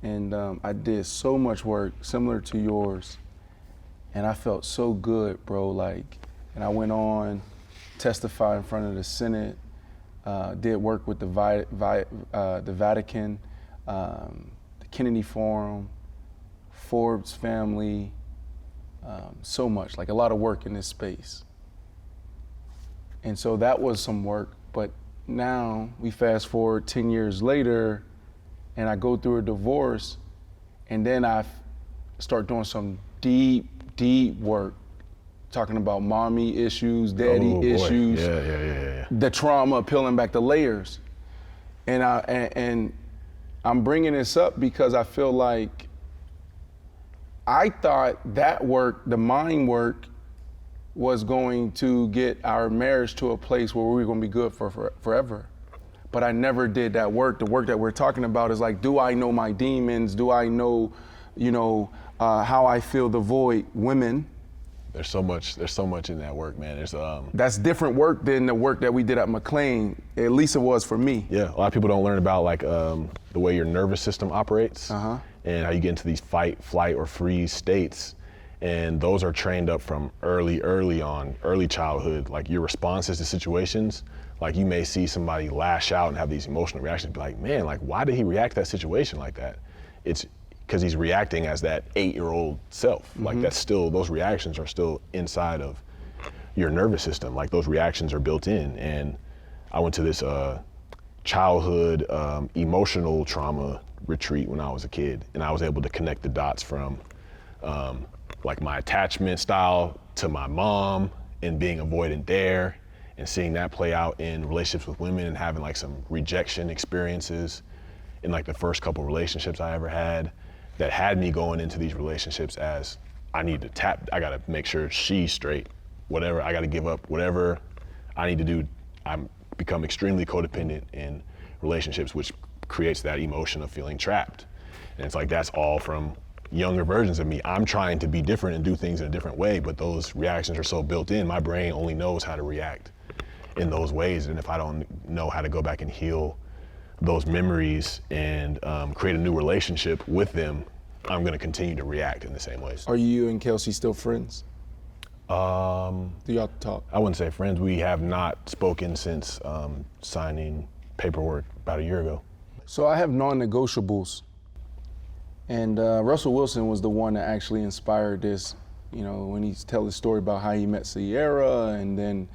A: and I did so much work similar to yours. And I felt so good, bro. Like, and I went on, testified in front of the Senate, did work with the Vatican, the Kennedy Forum, Forbes family, so much, like a lot of work in this space. And so that was some work, but now we fast forward 10 years later and I go through a divorce and then I start doing some deep work, talking about mommy issues, daddy issues,
B: Yeah.
A: the trauma, peeling back the layers. And I'm bringing this up because I feel like I thought that work, the mind work, was going to get our marriage to a place where we were going to be good for forever. But I never did that work. The work that we're talking about is like, do I know my demons? Do I know, how I feel the void? Women,
B: There's so much in that work, man. There's
A: That's different work than the work that we did at McLean. At least it was for me.
B: Yeah, a lot of people don't learn about like the way your nervous system operates and how you get into these fight, flight, or freeze states. And those are trained up from early childhood. Like your responses to situations, like you may see somebody lash out and have these emotional reactions, be like, man, like why did he react to that situation like that? It's because he's reacting as that 8-year-old self. Like that's still, those reactions are still inside of your nervous system. Like those reactions are built in. And I went to this childhood emotional trauma retreat when I was a kid, and I was able to connect the dots from like my attachment style to my mom and being avoidant there, and seeing that play out in relationships with women and having like some rejection experiences in like the first couple relationships I ever had that had me going into these relationships as I gotta make sure she's straight. Whatever, I gotta give up whatever I need to do. I'm become extremely codependent in relationships, which creates that emotion of feeling trapped. And it's like, that's all from younger versions of me. I'm trying to be different and do things in a different way, but those reactions are so built in, my brain only knows how to react in those ways. And if I don't know how to go back and heal those memories and create a new relationship with them, I'm gonna continue to react in the same ways.
A: Are you and Kelsey still friends? Do y'all talk?
B: I wouldn't say friends. We have not spoken since signing paperwork about a year ago.
A: So I have non-negotiables. And Russell Wilson was the one that actually inspired this, you know, when he tells his story about how he met Sierra and then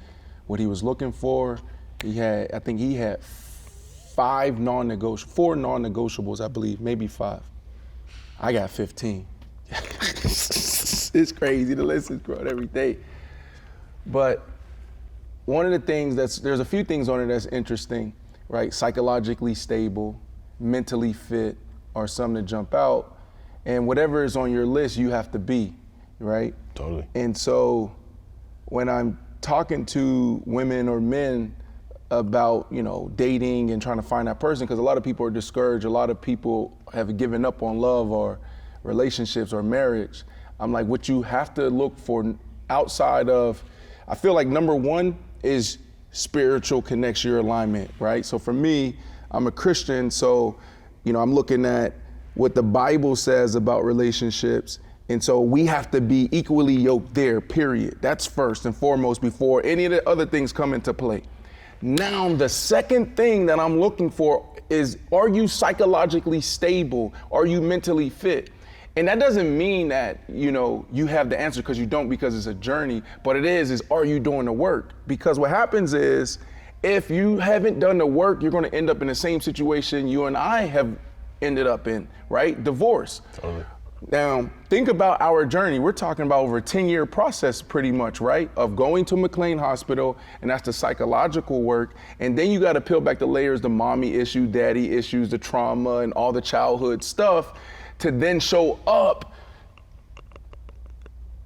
A: what he was looking for. I think he had 4 non-negotiables, I believe, maybe 5. I got 15. It's crazy, the list is growing every day. But one of the things there's a few things on it that's interesting, right? Psychologically stable, mentally fit, are some that jump out. And whatever is on your list, you have to be, right?
B: Totally.
A: And so when I'm talking to women or men about, you know, dating and trying to find that person, because a lot of people are discouraged, a lot of people have given up on love or relationships or marriage. I'm like, what you have to look for outside of, I feel like number one is spiritual connection, your alignment, right? So for me, I'm a Christian, so, you know, I'm looking at what the Bible says about relationships. And so we have to be equally yoked there, period. That's first and foremost before any of the other things come into play. Now, the second thing that I'm looking for is, are you psychologically stable? Are you mentally fit? And that doesn't mean that, you know, you have the answer, because you don't, because it's a journey. But it is are you doing the work? Because what happens is, if you haven't done the work, you're going to end up in the same situation you and I have ended up in, right? Divorce.
B: Totally.
A: Now, think about our journey. We're talking about over a 10-year process pretty much, right? Of going to McLean Hospital, and that's the psychological work. And then you got to peel back the layers, the mommy issue, daddy issues, the trauma, and all the childhood stuff to then show up,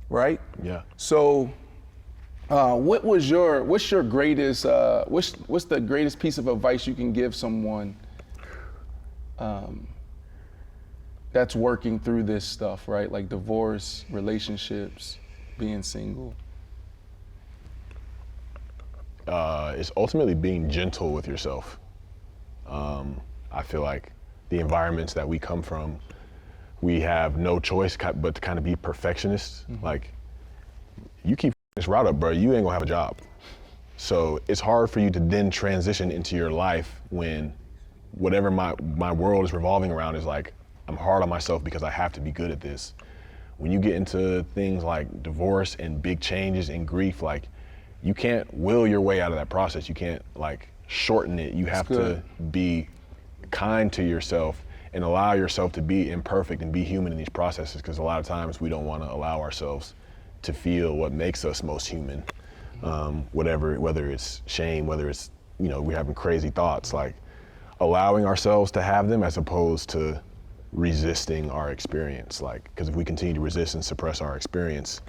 A: right?
B: Yeah.
A: So what's the greatest piece of advice you can give someone that's working through this stuff, right? Like divorce, relationships, being single.
B: It's ultimately being gentle with yourself. I feel like the environments that we come from, we have no choice but to kind of be perfectionists. Mm-hmm. Like, you keep this route up, bro, you ain't gonna have a job. So it's hard for you to then transition into your life when whatever my world is revolving around is like, I'm hard on myself because I have to be good at this. When you get into things like divorce and big changes and grief, like, you can't will your way out of that process. You can't like shorten it. You have to be kind to yourself and allow yourself to be imperfect and be human in these processes, because a lot of times we don't want to allow ourselves to feel what makes us most human. Whether it's shame, whether it's, you know, we're having crazy thoughts, like allowing ourselves to have them as opposed to resisting our experience. Like, because if we continue to resist and suppress our experience,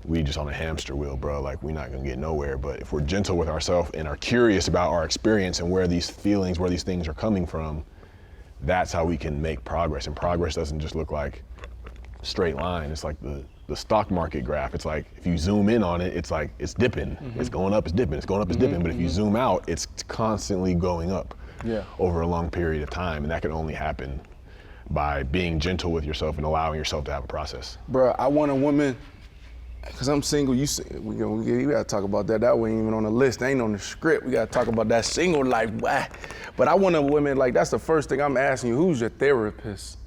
B: we just on a hamster wheel, bro. Like, we're not gonna get nowhere. But if we're gentle with ourselves and are curious about our experience and where these feelings, where these things are coming from, that's how we can make progress. And progress doesn't just look like straight line. It's like the the stock market graph. It's like, if you zoom in on it, it's like, it's dipping. It's going up, it's dipping, it's going up, it's dipping. But if you zoom out, it's constantly going up over a long period of time. And that can only happen by being gentle with yourself and allowing yourself to have a process.
A: Bro, I want a woman, because I'm single, we gotta talk about that. That wasn't even on the list, that ain't on the script. We gotta talk about that single life. But I want a woman, like, that's the first thing I'm asking you, who's your therapist?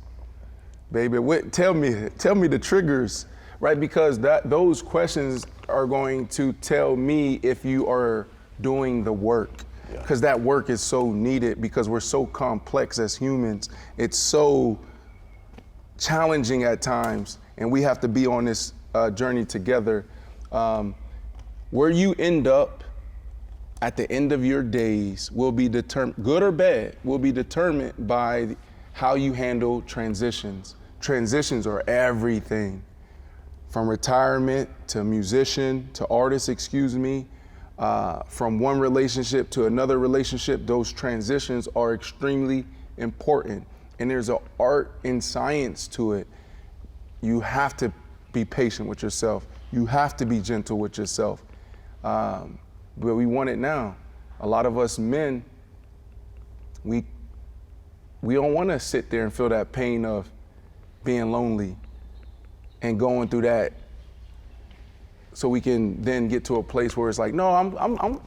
A: Baby, tell me the triggers, right? Because those questions are going to tell me if you are doing the work. Because that work is so needed, because we're so complex as humans. It's so challenging at times, and we have to be on this journey together. Where you end up at the end of your days will be determined, good or bad, will be determined by how you handle transitions. Transitions are everything. From retirement to musician to artist, from one relationship to another relationship, those transitions are extremely important. And there's an art and science to it. You have to be patient with yourself. You have to be gentle with yourself. But we want it now. A lot of us men, we don't want to sit there and feel that pain of being lonely and going through that, so we can then get to a place where it's like, no,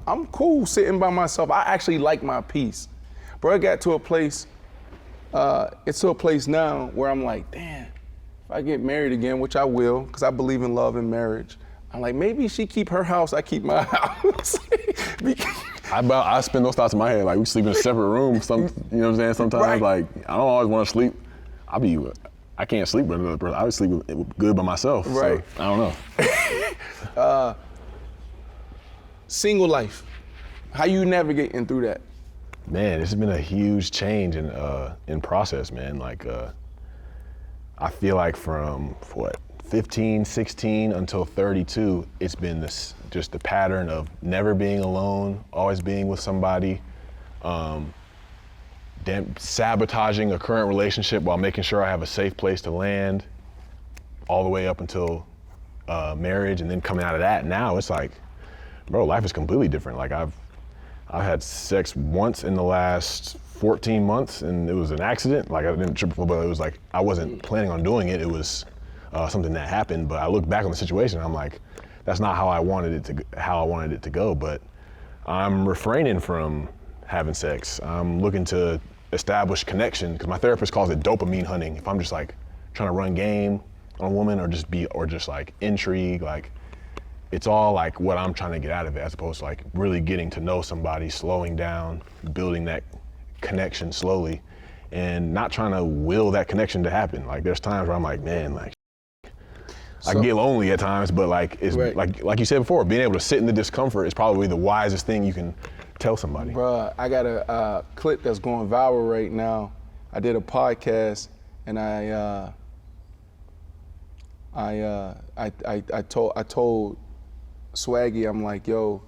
A: I'm cool sitting by myself. I actually like my peace. Bro, I got to a place, it's to a place now where I'm like, damn, if I get married again, which I will, because I believe in love and marriage, I'm like, maybe she keep her house, I keep my house.
B: I spend those thoughts in my head, like we sleep in a separate room, you know what I'm saying? Sometimes, like, I don't always want to sleep. I can't sleep with another person. I would sleep good by myself.
A: Right.
B: So, I don't know.
A: Single life, how you navigating through that?
B: Man, this has been a huge change in process, man. Like, I feel like from 15, 16 until 32, it's been just the pattern of never being alone, always being with somebody, sabotaging a current relationship while making sure I have a safe place to land, all the way up until marriage, and then coming out of that. Now it's like, bro, life is completely different. Like I've had sex once in the last 14 months, and it was an accident. Like I didn't trip, but it was like I wasn't planning on doing it. It was something that happened. But I look back on the situation, and I'm like, that's not how I wanted it to go. But I'm refraining from having sex. I'm looking to establish connection, because my therapist calls it dopamine hunting. If I'm just like trying to run game on a woman, or just like intrigue, like it's all like what I'm trying to get out of it, as opposed to like really getting to know somebody, slowing down, building that connection slowly, and not trying to will that connection to happen. Like there's times where I'm like, man, like I get lonely at times, but like it's
A: right.
B: like you said before, being able to sit in the discomfort is probably the wisest thing you can tell somebody.
A: Bruh, I got a clip that's going viral right now. I did a podcast, and I told Swaggy, I'm like, yo,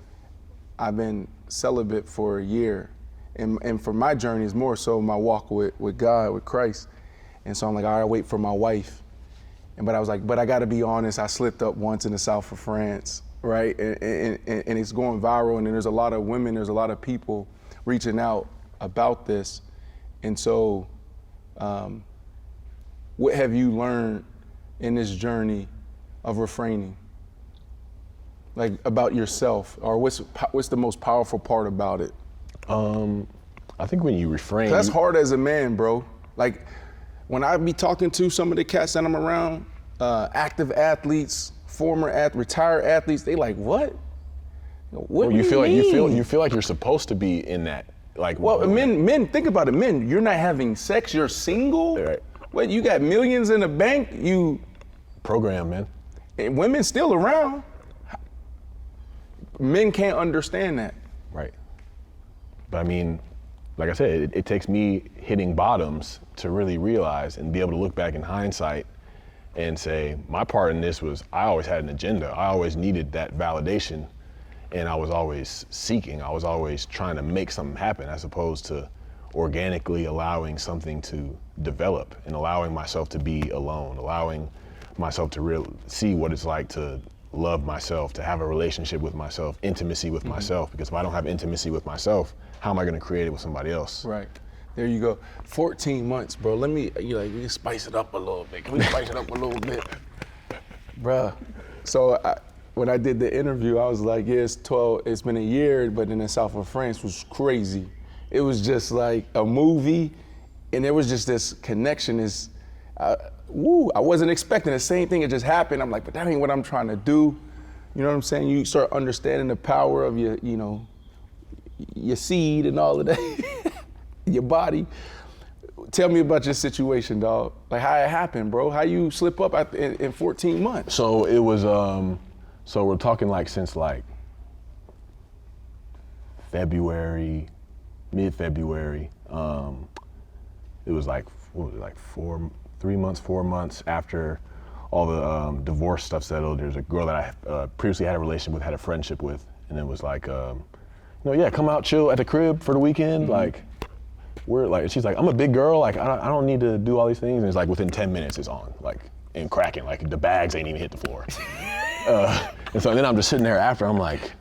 A: I've been celibate for a year, and for my journey is more so my walk with God, with Christ, and so I'm like, all right, wait for my wife, but I was like, but I got to be honest, I slipped up once in the south of France. Right, and it's going viral, and then there's a lot of women, there's a lot of people reaching out about this, and so what have you learned in this journey of refraining, like about yourself, or what's the most powerful part about it?
B: I think when you refrain,
A: that's hard as a man, bro. Like when I be talking to some of the cats that I'm around, active athletes, retired athletes, they like, what? What do you mean?
B: You feel like you're supposed to be in that. Like,
A: well, men, think about it. Men, you're not having sex. You're single.
B: Right.
A: What? You got millions in the bank. You
B: program, man.
A: And women still around. Men can't understand that.
B: Right. But I mean, like I said, it takes me hitting bottoms to really realize and be able to look back in hindsight and say, my part in this was, I always had an agenda. I always needed that validation, and I was always seeking. I was always trying to make something happen, as opposed to organically allowing something to develop and allowing myself to be alone, allowing myself to see what it's like to love myself, to have a relationship with myself, intimacy with myself. Because if I don't have intimacy with myself, how am I going to create it with somebody else?
A: Right. There you go. 14 months, bro. Let me, we can spice it up a little bit. Can we spice it up a little bit? Bruh. So when I did the interview, I was like, yeah, it's been a year, but in the south of France was crazy. It was just like a movie, and there was just this connection. I wasn't expecting the same thing. It just happened. I'm like, but that ain't what I'm trying to do. You know what I'm saying? You start understanding the power of your seed and all of that, your body. Tell me about your situation, dog. Like how it happened, bro. How you slip up in 14 months?
B: So it was, so we're talking like since like February, mid-February. It was like, what was it, like 4 months after all the divorce stuff settled. There's a girl that I previously had a relationship with, had a friendship with, and it was like, yeah, come out, chill at the crib for the weekend. Like, we're like, she's like, I'm a big girl, like I don't need to do all these things. And it's like within 10 minutes it's on, like, and cracking, like the bags ain't even hit the floor. And so then I'm just sitting there after, I'm like,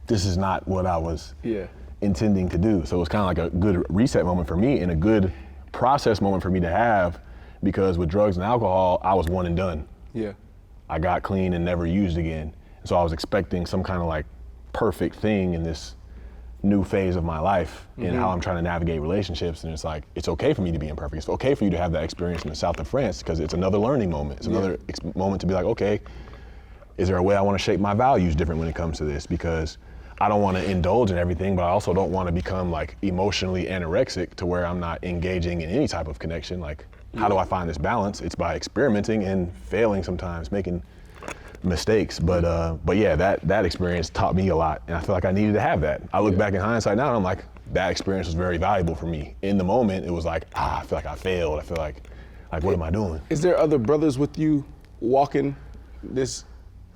B: this is not what I was intending to do. So it was kind of like a good reset moment for me and a good process moment for me to have, because with drugs and alcohol, I was one and done.
A: Yeah.
B: I got clean and never used again. So I was expecting some kind of like perfect thing in this new phase of my life and how I'm trying to navigate relationships. And it's like, it's okay for me to be imperfect. It's okay for you to have that experience in the south of France, because it's another learning moment. It's another moment to be like, okay, is there a way I want to shape my values different when it comes to this? Because I don't want to indulge in everything, but I also don't want to become like emotionally anorexic to where I'm not engaging in any type of connection. Like, how do I find this balance? It's by experimenting and failing sometimes, making mistakes. But yeah, that experience taught me a lot, and I feel like I needed to have that. I look back in hindsight now and I'm like, that experience was very valuable for me. In the moment, it was like, I feel like I failed. I feel like what am I doing?
A: Is there other brothers with you walking this,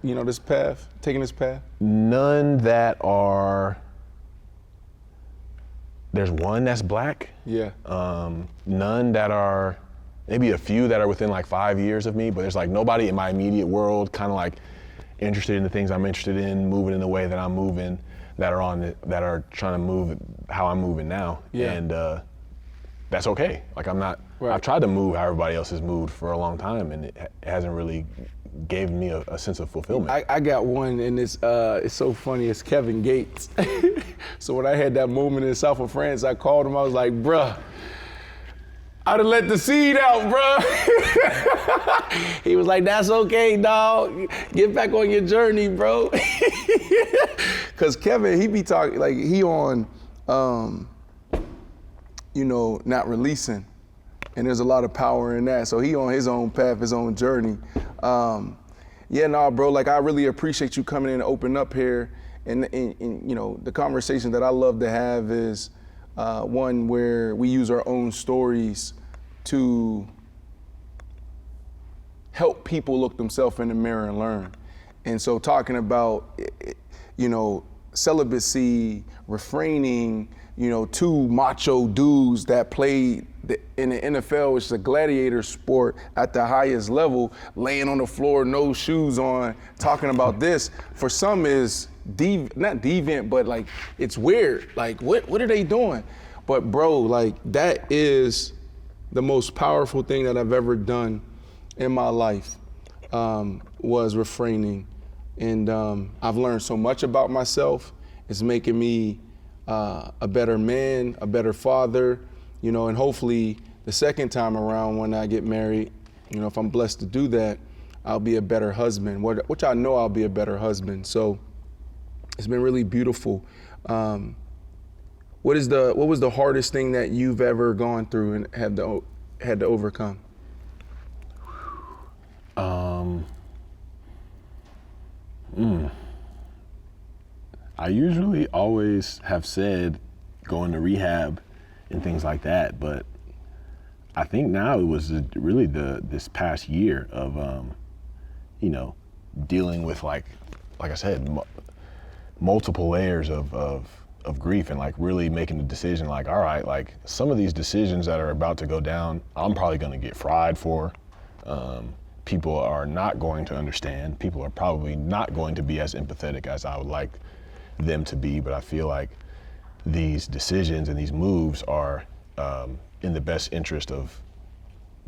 A: this path, taking this path?
B: None that are, there's one that's black.
A: Yeah.
B: None that are, maybe a few that are within like 5 years of me, but there's like nobody in my immediate world kind of like interested in the things I'm interested in, moving in the way that I'm moving, that are trying to move how I'm moving now.
A: Yeah.
B: And that's okay. Like
A: Right.
B: I've tried to move how everybody else has moved for a long time, and it hasn't really given me a sense of fulfillment.
A: I got one, and it's so funny. It's Kevin Gates. So when I had that moment in the south of France, I called him. I was like, bruh, I done let the seed out, bruh. He was like, that's okay, dog. Get back on your journey, bro. Cause Kevin, he be talking, like he on, not releasing. And there's a lot of power in that. So he on his own path, his own journey. Bro, like I really appreciate you coming in and opening up here. And the conversation that I love to have is one where we use our own stories to help people look themselves in the mirror and learn. And so talking about, celibacy, refraining, two macho dudes that played in the NFL, which is a gladiator sport at the highest level, laying on the floor, no shoes on, talking about this, for some is not deviant, but like, it's weird. Like, what are they doing? But bro, like that is the most powerful thing that I've ever done in my life, was refraining. And I've learned so much about myself. It's making me a better man, a better father, and hopefully the second time around when I get married, if I'm blessed to do that, I'll be a better husband, which I know I'll be a better husband. So it's been really beautiful. What was the hardest thing that you've ever gone through and had to overcome?
B: I usually always have said going to rehab and things like that, but I think now it was really this past year of, dealing with like I said, multiple layers of grief, and like really making the decision like, all right, like some of these decisions that are about to go down, I'm probably gonna get fried for. people are not going to understand. People are probably not going to be as empathetic as I would like them to be, but I feel like these decisions and these moves are in the best interest of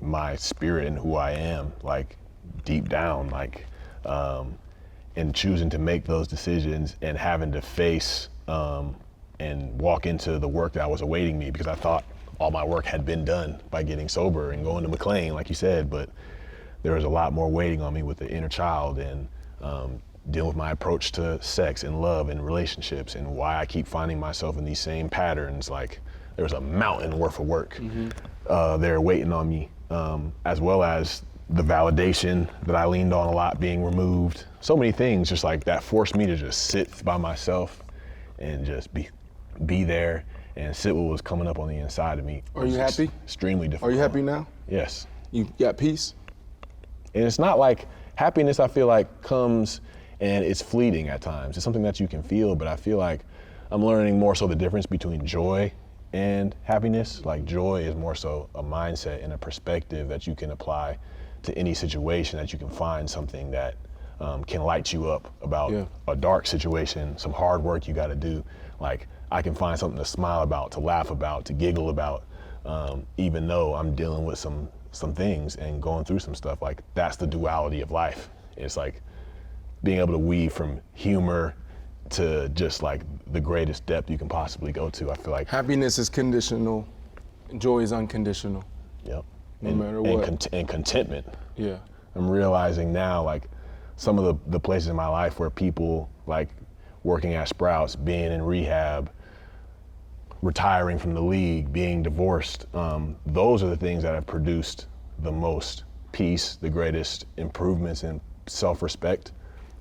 B: my spirit and who I am, like deep down, like, and choosing to make those decisions and having to face and walk into the work that was awaiting me, because I thought all my work had been done by getting sober and going to McLean, like you said, but there was a lot more waiting on me with the inner child and dealing with my approach to sex and love and relationships and why I keep finding myself in these same patterns. Like, there was a mountain worth of work there waiting on me, as well as the validation that I leaned on a lot being removed. So many things just like that forced me to just sit by myself and just be there and sit what was coming up on the inside of me.
A: Are you happy?
B: Extremely difficult.
A: Are you happy now?
B: Yes.
A: You got peace?
B: And it's not like happiness, I feel like, comes and it's fleeting at times. It's something that you can feel, but I feel like I'm learning more so the difference between joy and happiness. Like, joy is more so a mindset and a perspective that you can apply to any situation, that you can find something that can light you up about a dark situation, some hard work you gotta do. Like, I can find something to smile about, to laugh about, to giggle about, even though I'm dealing with some things and going through some stuff. Like, that's the duality of life. It's like being able to weave from humor to just like the greatest depth you can possibly go to. I feel like
A: happiness is conditional, joy is unconditional.
B: Yep.
A: No matter what.
B: And contentment.
A: Yeah.
B: I'm realizing now, like, some of the places in my life where people, like working at Sprouts, being in rehab, retiring from the league, being divorced, those are the things that have produced the most peace, the greatest improvements in self-respect,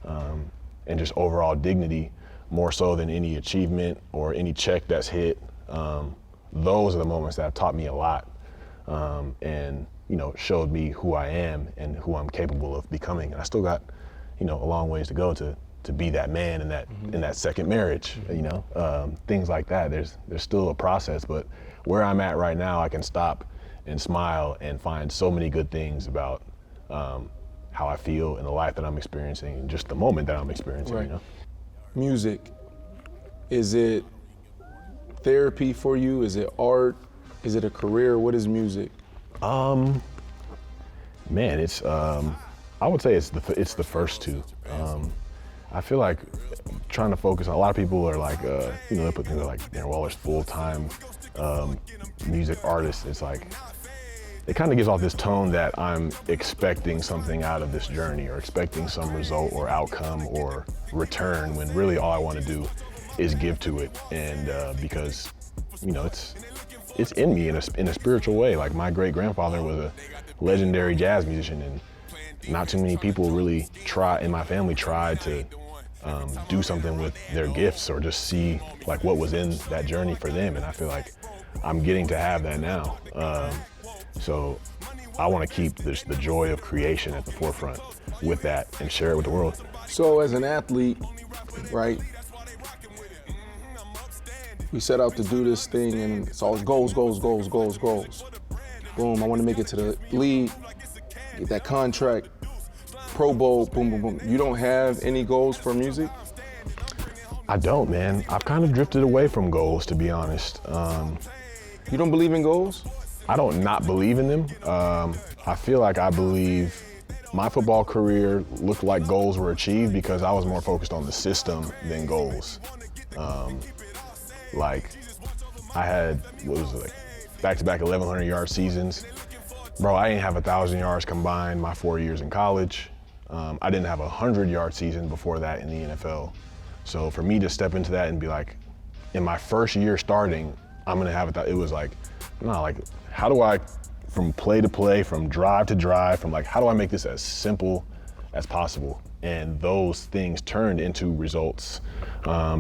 B: and just overall dignity, more so than any achievement or any check that's hit. Those are the moments that have taught me a lot, and showed me who I am and who I'm capable of becoming. And I still got a long ways to go to be that man in that second marriage, things like that. There's still a process, but where I'm at right now, I can stop and smile and find so many good things about how I feel in the life that I'm experiencing and just the moment that I'm experiencing.
A: Right. Music, is it therapy for you? Is it art? Is it a career? What is music?
B: Man, it's I would say it's the first two. I feel like trying to focus on, a lot of people are like, they put things like Darren Waller's full-time music artist. It's like, it kind of gives off this tone that I'm expecting something out of this journey or expecting some result or outcome or return, when really all I want to do is give to it. And because, it's in me in a spiritual way. Like, my great-grandfather was a legendary jazz musician, and not too many people really in my family tried to do something with their gifts or just see like what was in that journey for them. And I feel like I'm getting to have that now. So I want to keep the joy of creation at the forefront with that and share it with the world.
A: So as an athlete, right, we set out to do this thing and it's always goals. Boom, I want to make it to the league, get that contract, Pro Bowl, boom, boom, boom. You don't have any goals for music?
B: I don't, man. I've kind of drifted away from goals, to be honest.
A: You don't believe in goals?
B: I don't not believe in them. I feel like I believe my football career looked like goals were achieved because I was more focused on the system than goals. Like, I had, back-to-back 1,100-yard seasons. Bro, I didn't have 1,000 yards combined my 4 years in college. I didn't have a 100-yard season before that in the NFL. So for me to step into that and be like, in my first year starting, I'm gonna have it was like, how do I, from play to play, from drive to drive, how do I make this as simple as possible? And those things turned into results,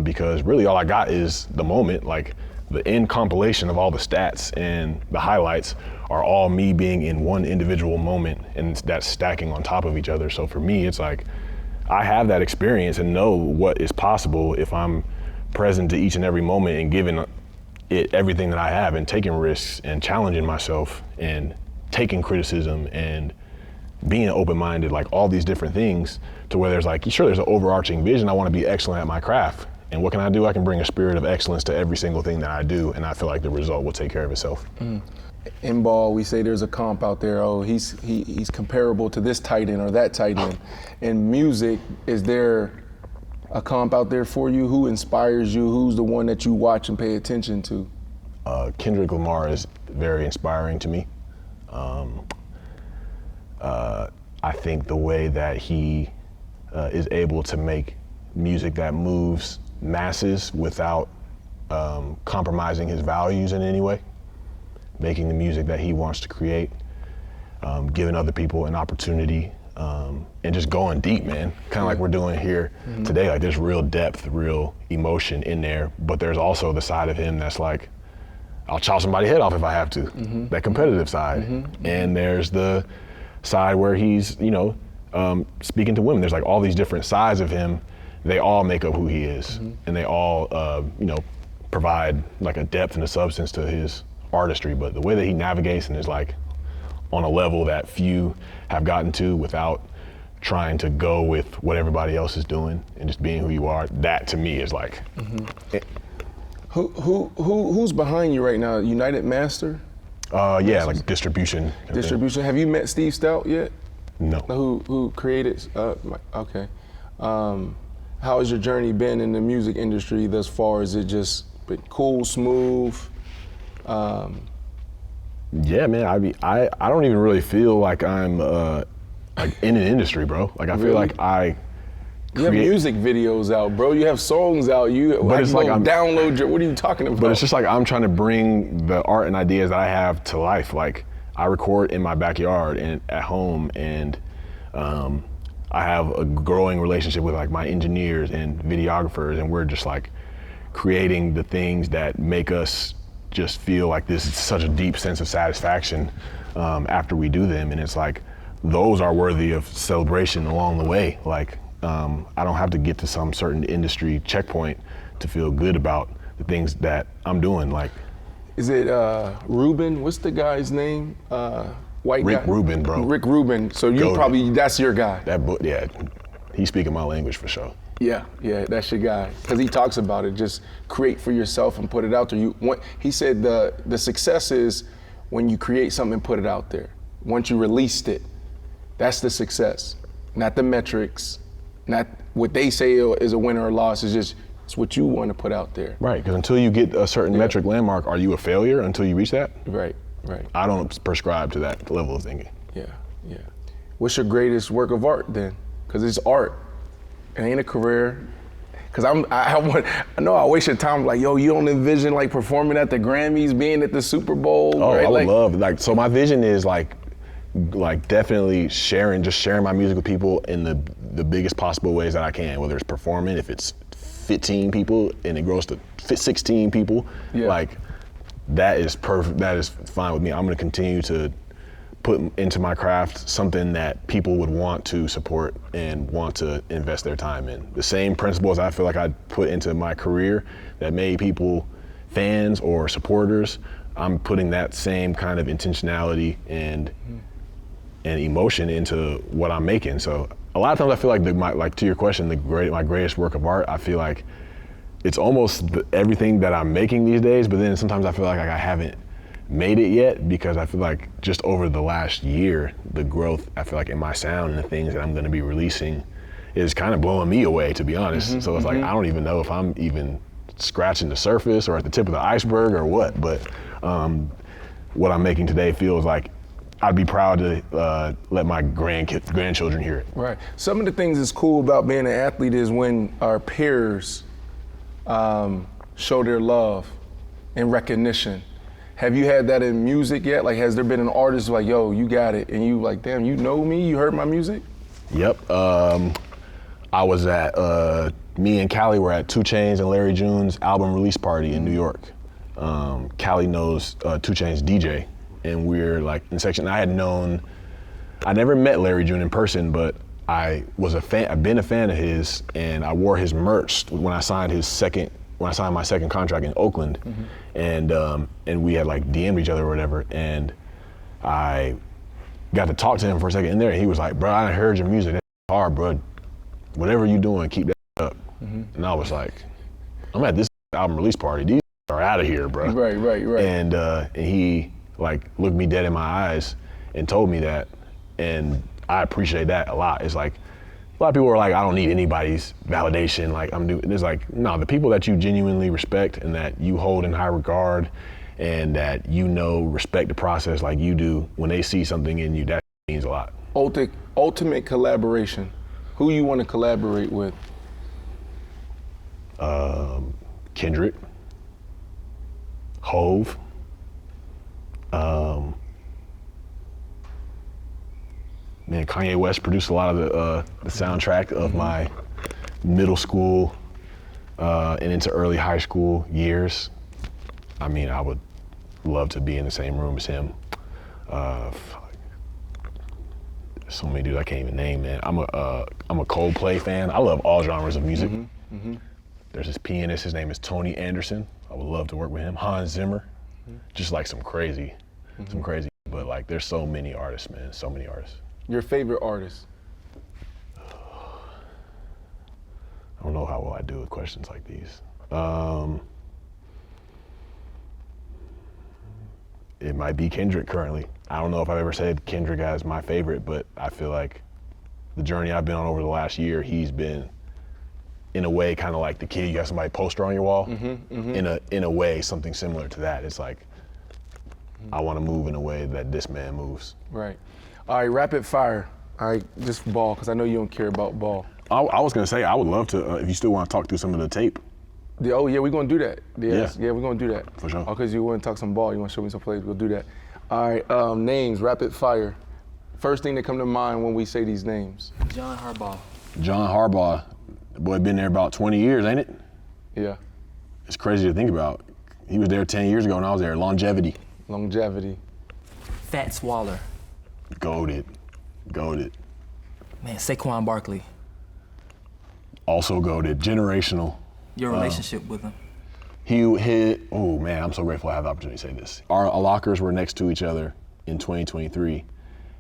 B: because really all I got is the moment. Like, the end compilation of all the stats and the highlights are all me being in one individual moment, and that's stacking on top of each other. So for me, it's like, I have that experience and know what is possible if I'm present to each and every moment and giving it everything that I have and taking risks and challenging myself and taking criticism and being open-minded, like all these different things, to where there's like, sure, there's an overarching vision. I want to be excellent at my craft. And what can I do? I can bring a spirit of excellence to every single thing that I do, and I feel like the result will take care of itself.
A: In ball, we say there's a comp out there. Oh, he's comparable to this tight end or that tight end. In music, is there a comp out there for you? Who inspires you? Who's the one that you watch and pay attention to?
B: Kendrick Lamar is very inspiring to me. I think the way that he is able to make music that moves masses without compromising his values in any way, making the music that he wants to create, giving other people an opportunity, and just going deep, man. Kind of like we're doing here today. Like there's real depth, real emotion in there, but there's also the side of him that's like, I'll chop somebody's head off if I have to, that competitive side. And there's the side where he's, you know, speaking to women. There's like all these different sides of him. They all make up who he is, and they all, you know, provide like a depth and a substance to his artistry. But the way that he navigates and is like on a level that few have gotten to without trying to go with what everybody else is doing and just being who you are, that to me is like.
A: Who's behind you right now? United Master?
B: Yeah, like distribution.
A: Distribution. Have you met Steve Stout yet?
B: No.
A: Who created? Okay. How has your journey been in the music industry thus far? Is it just been cool, smooth?
B: Yeah, man. I don't even really feel like I'm like in an industry, bro. Like I feel like I.
A: You have music videos out, bro. You have songs out. But it's like I'm download your. What are you talking about?
B: But it's just like I'm trying to bring the art and ideas that I have to life. Like I record in my backyard and at home, and I have a growing relationship with like my engineers and videographers, and we're just like creating the things that make us just feel like this is such a deep sense of satisfaction after we do them. And it's like those are worthy of celebration along the way. Like. I don't have to get to some certain industry checkpoint to feel good about the things that I'm doing. Like,
A: is it Rubin? What's the guy's name? White
B: Rick
A: guy?
B: Rubin, bro.
A: Rick Rubin. So you probably that's your guy.
B: That book, yeah. He's speaking my language for sure.
A: Yeah, that's your guy. Because he talks about it. Just create for yourself and put it out there. He said the success is when you create something and put it out there. Once you released it, that's the success, not the metrics. Not what they say is a winner or loss, it's what you want to put out there.
B: Right, because until you get a certain metric landmark, are you a failure until you reach that?
A: Right.
B: I don't prescribe to that level of thinking.
A: Yeah. What's your greatest work of art then? Because it's art, it ain't a career. Because I know I waste your time like, yo, you don't envision like performing at the Grammys, being at the Super Bowl?
B: Oh,
A: right?
B: I would love, like, so my vision is like definitely sharing my music with people in the biggest possible ways that I can, whether it's performing, if it's 15 people and it grows to 16 people, like that is perfect, that is fine with me. I'm gonna continue to put into my craft something that people would want to support and want to invest their time in. The same principles I feel like I put into my career that made people fans or supporters, I'm putting that same kind of intentionality and emotion into what I'm making. So a lot of times I feel like to your question, my greatest work of art, I feel like it's almost everything that I'm making these days, but then sometimes I feel like I haven't made it yet because I feel like just over the last year, the growth I feel like in my sound and the things that I'm gonna be releasing is kind of blowing me away, to be honest. So it's like, I don't even know if I'm even scratching the surface or at the tip of the iceberg or what, but what I'm making today feels like I'd be proud to let my grandchildren hear it.
A: Right. Some of the things that's cool about being an athlete is when our peers show their love and recognition. Have you had that in music yet? Like, has there been an artist like, yo, you got it, and you like, damn, you know me, you heard my music?
B: Yep. I was at, me and Callie were at 2 Chainz and Larry June's album release party in New York. Callie knows 2 Chainz DJ, and we're like in section. I never met Larry June in person, but I was a fan. I've been a fan of his, and I wore his merch when I signed my second contract in Oakland, and we had like DM'd each other or whatever, and I got to talk to him for a second in there, and he was like, bro, I heard your music, that's hard, bro. Whatever you doing, keep that up. And I was like, I'm at this album release party. These are out of here, bro.
A: Right.
B: And he like looked me dead in my eyes and told me that, and I appreciate that a lot. It's like, a lot of people are like, I don't need anybody's validation. Like there's like, no, the people that you genuinely respect and that you hold in high regard and that respect the process like you do, when they see something in you, that means a lot.
A: Ultimate collaboration. Who you want to collaborate with?
B: Kendrick, Hove, Kanye West produced a lot of the soundtrack of my middle school and into early high school years. I mean, I would love to be in the same room as him. So many dudes I can't even name, man. I'm a Coldplay fan. I love all genres of music. There's this pianist, his name is Tony Anderson. I would love to work with him. Hans Zimmer, just like some crazy, but like there's so many artists, man, so many artists.
A: Your favorite artist?
B: I don't know how well I do with questions like these. It might be Kendrick currently. I don't know if I've ever said Kendrick as my favorite, but I feel like the journey I've been on over the last year, he's been, in a way, kind of like the kid you got somebody poster on your wall. In a way, something similar to that. It's like, I want to move in a way that this man moves.
A: Right. All right, rapid fire. All right, just ball, because I know you don't care about ball.
B: I was gonna say, I would love to, if you still want to talk through some of the tape.
A: Oh yeah, we're gonna do that. Yeah, we're gonna do that.
B: For sure.
A: Oh, because you want to talk some ball, you want to show me some plays, we'll do that. All right, names, rapid fire. First thing that come to mind when we say these names.
C: John Harbaugh.
B: John Harbaugh, the boy been there about 20 years, ain't it?
A: Yeah.
B: It's crazy to think about. He was there 10 years ago and I was there. Longevity.
C: Fats Waller.
B: Goated.
C: Man, Saquon Barkley.
B: Also goated. Generational.
C: Your relationship with him.
B: Oh man, I'm so grateful I have the opportunity to say this. Our lockers were next to each other in 2023,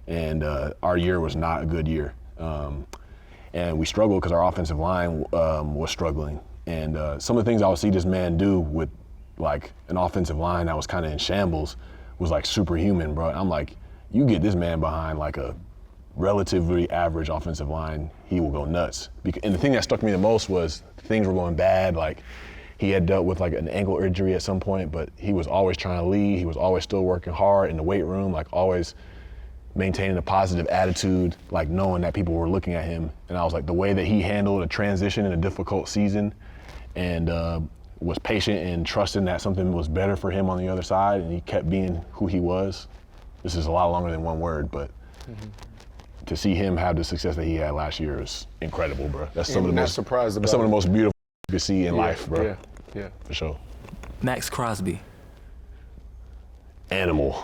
B: and our year was not a good year. And we struggled because our offensive line was struggling. And some of the things I would see this man do with like an offensive line that was kind of in shambles was like superhuman, bro. I'm like, you get this man behind like a relatively average offensive line, he will go nuts. And the thing that struck me the most was things were going bad. Like he had dealt with like an ankle injury at some point, but he was always trying to lead. He was always still working hard in the weight room, like always maintaining a positive attitude, like knowing that people were looking at him. And I was like, the way that he handled a transition in a difficult season and was patient and trusting that something was better for him on the other side, and he kept being who he was. This is a lot longer than one word, but to see him have the success that he had last year is incredible, bro. That's some of the most beautiful you could see in life, bro.
A: Yeah.
B: For sure.
C: Max Crosby.
B: Animal.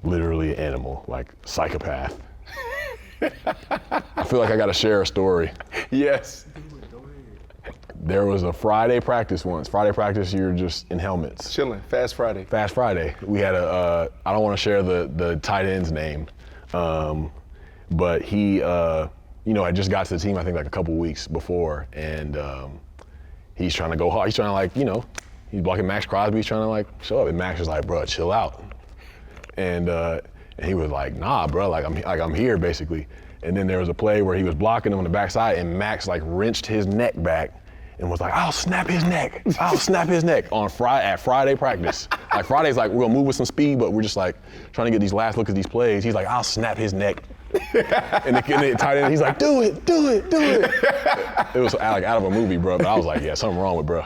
B: Literally animal, like psychopath. I feel like I gotta share a story.
A: Yes.
B: There was a Friday practice once. Friday practice, you're just in helmets.
A: Chilling, Fast Friday.
B: Fast Friday. We had I don't wanna share the tight end's name, but he, had just got to the team, I think like a couple weeks before, and he's trying to go hard. He's trying to like, he's blocking Max Crosby. He's trying to like show up, and Max was like, bro, chill out. And he was like, nah, bro, I'm here basically. And then there was a play where he was blocking him on the backside, and Max like wrenched his neck back and was like, I'll snap his neck at Friday practice. Like Friday's like, we're gonna move with some speed, but we're just like trying to get these last look at these plays. He's like, I'll snap his neck. And the tight end, he's like, do it. It was like out of a movie, bro. But I was like, yeah, something wrong with bro.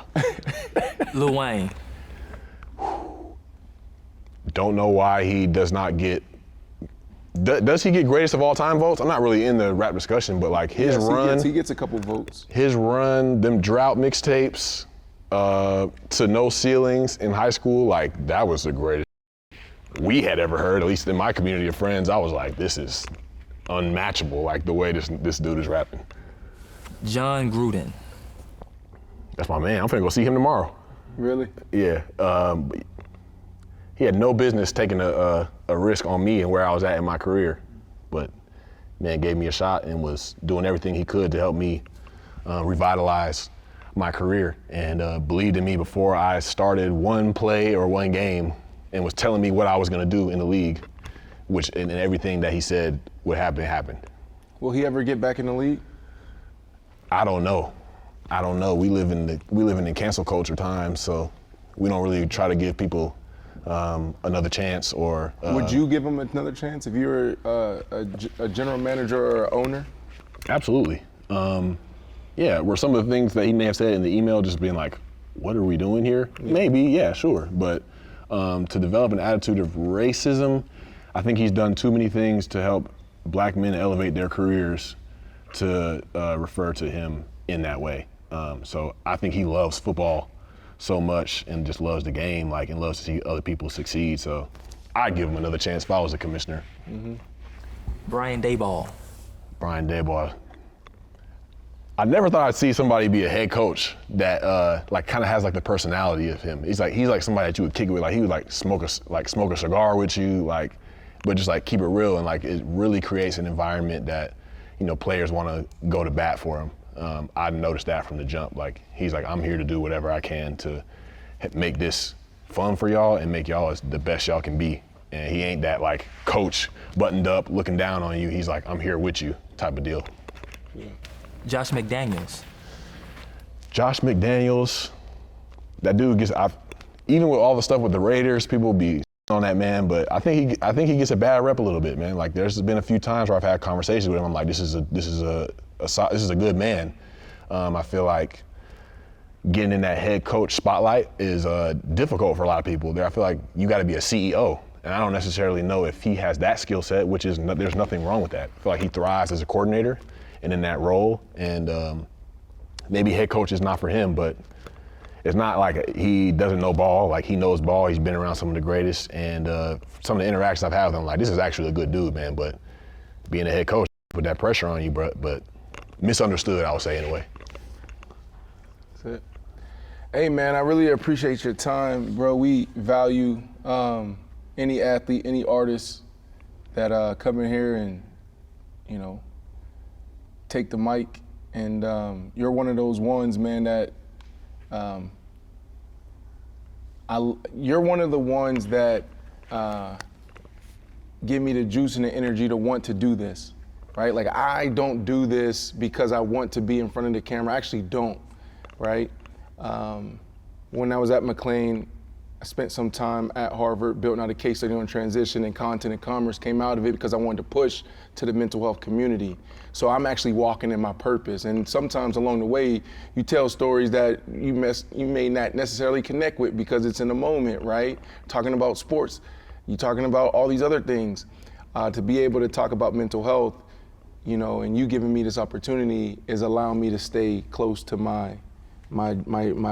C: Lil Wayne.
B: Don't know why he does not get. Does he get greatest of all time votes? I'm not really in the rap discussion, but like his run.
A: He gets a couple votes.
B: His run, them drought mixtapes, to No Ceilings in high school, like that was the greatest we had ever heard, at least in my community of friends. I was like, this is unmatchable, like the way this dude is rapping.
C: John Gruden.
B: That's my man. I'm finna go see him tomorrow.
A: Really?
B: Yeah. He had no business taking a risk on me and where I was at in my career. but man gave me a shot and was doing everything he could to help me revitalize my career, and believed in me before I started one play or one game, and was telling me what I was going to do in the league, which and everything that he said would happen happened.
A: Will he ever get back in the league?
B: I don't know. We live in the cancel culture times, so we don't really try to give people another chance. Or
A: would you give him another chance if you were a general manager or owner?
B: Absolutely. Yeah, were some of the things that he may have said in the email just being like, what are we doing here? Yeah. Maybe, yeah, sure. But to develop an attitude of racism, I think he's done too many things to help black men elevate their careers to refer to him in that way. So I think he loves football so much and just loves the game, and loves to see other people succeed. So I'd give him another chance if I was a commissioner.
A: Mm-hmm.
C: Brian Daboll.
B: Brian Daboll. I never thought I'd see somebody be a head coach that kind of has the personality of him. He's like somebody that you would kick it with. He would smoke a cigar with you, but just keep it real, and it really creates an environment that players want to go to bat for him. I noticed that from the jump. He's I'm here to do whatever I can to make this fun for y'all and make y'all as the best y'all can be. And he ain't that coach buttoned up looking down on you. He's I'm here with you type of deal.
A: Yeah.
C: Josh McDaniels.
B: Josh McDaniels, that dude even with all the stuff with the Raiders, people be on that man, but I think he gets a bad rep a little bit, man. There's been a few times where I've had conversations with him. I'm like, this is a good man. I feel like getting in that head coach spotlight is difficult for a lot of people. I feel like you got to be a CEO, and I don't necessarily know if he has that skill set, which is there's nothing wrong with that. I feel like he thrives as a coordinator and in that role, and maybe head coach is not for him, but it's not like he doesn't know ball. He knows ball. He's been around some of the greatest, and some of the interactions I've had with him, this is actually a good dude, man. But being a head coach, put that pressure on you, but misunderstood, I would say, in a way.
A: That's it. Hey, man, I really appreciate your time, bro. We value any athlete, any artist that come in here and, take the mic. And you're one of those ones, man, that you're one of the ones that give me the juice and the energy to want to do this, right? I don't do this because I want to be in front of the camera. I actually don't, right? When I was at McLean, I spent some time at Harvard, building out a case study on transition and content and commerce, came out of it because I wanted to push to the mental health community. So I'm actually walking in my purpose. And sometimes along the way, you tell stories that you may not necessarily connect with because it's in the moment, right? Talking about sports, you're talking about all these other things. To be able to talk about mental health, and you giving me this opportunity is allowing me to stay close to my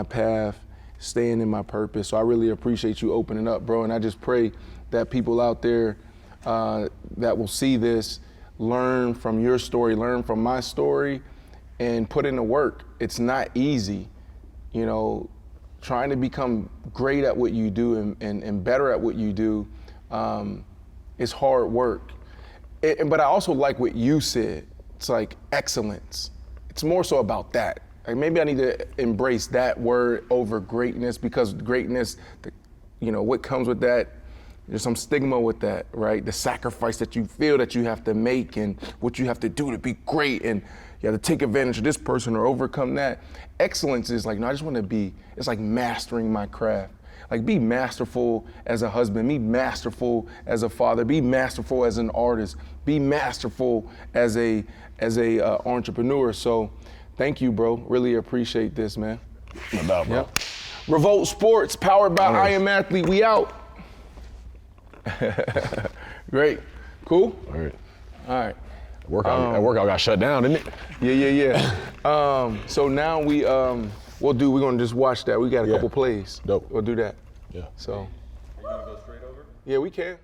A: path, staying in my purpose. So I really appreciate you opening up, bro. And I just pray that people out there that will see this, learn from your story, learn from my story, and put in the work. It's not easy, trying to become great at what you do and better at what you do is hard work. But I also like what you said. It's excellence. It's more so about that. Maybe I need to embrace that word over greatness, because greatness, what comes with that, there's some stigma with that, right? The sacrifice that you feel that you have to make and what you have to do to be great, and you have to take advantage of this person or overcome that. Excellence is no, I just want to be, it's mastering my craft. Be masterful as a husband, be masterful as a father, be masterful as an artist, be masterful as a entrepreneur. So thank you, bro. Really appreciate this, man.
B: No doubt, bro.
A: Yep. Revolt Sports, powered by I Am Athlete. We out. Great. Cool?
B: All right.
A: All right.
B: That workout got shut down, didn't it?
A: Yeah. So now we're gonna just watch that. We got a couple plays.
B: Dope.
A: We'll do that.
B: Yeah.
A: So.
D: Are you gonna go straight over?
A: Yeah, we can.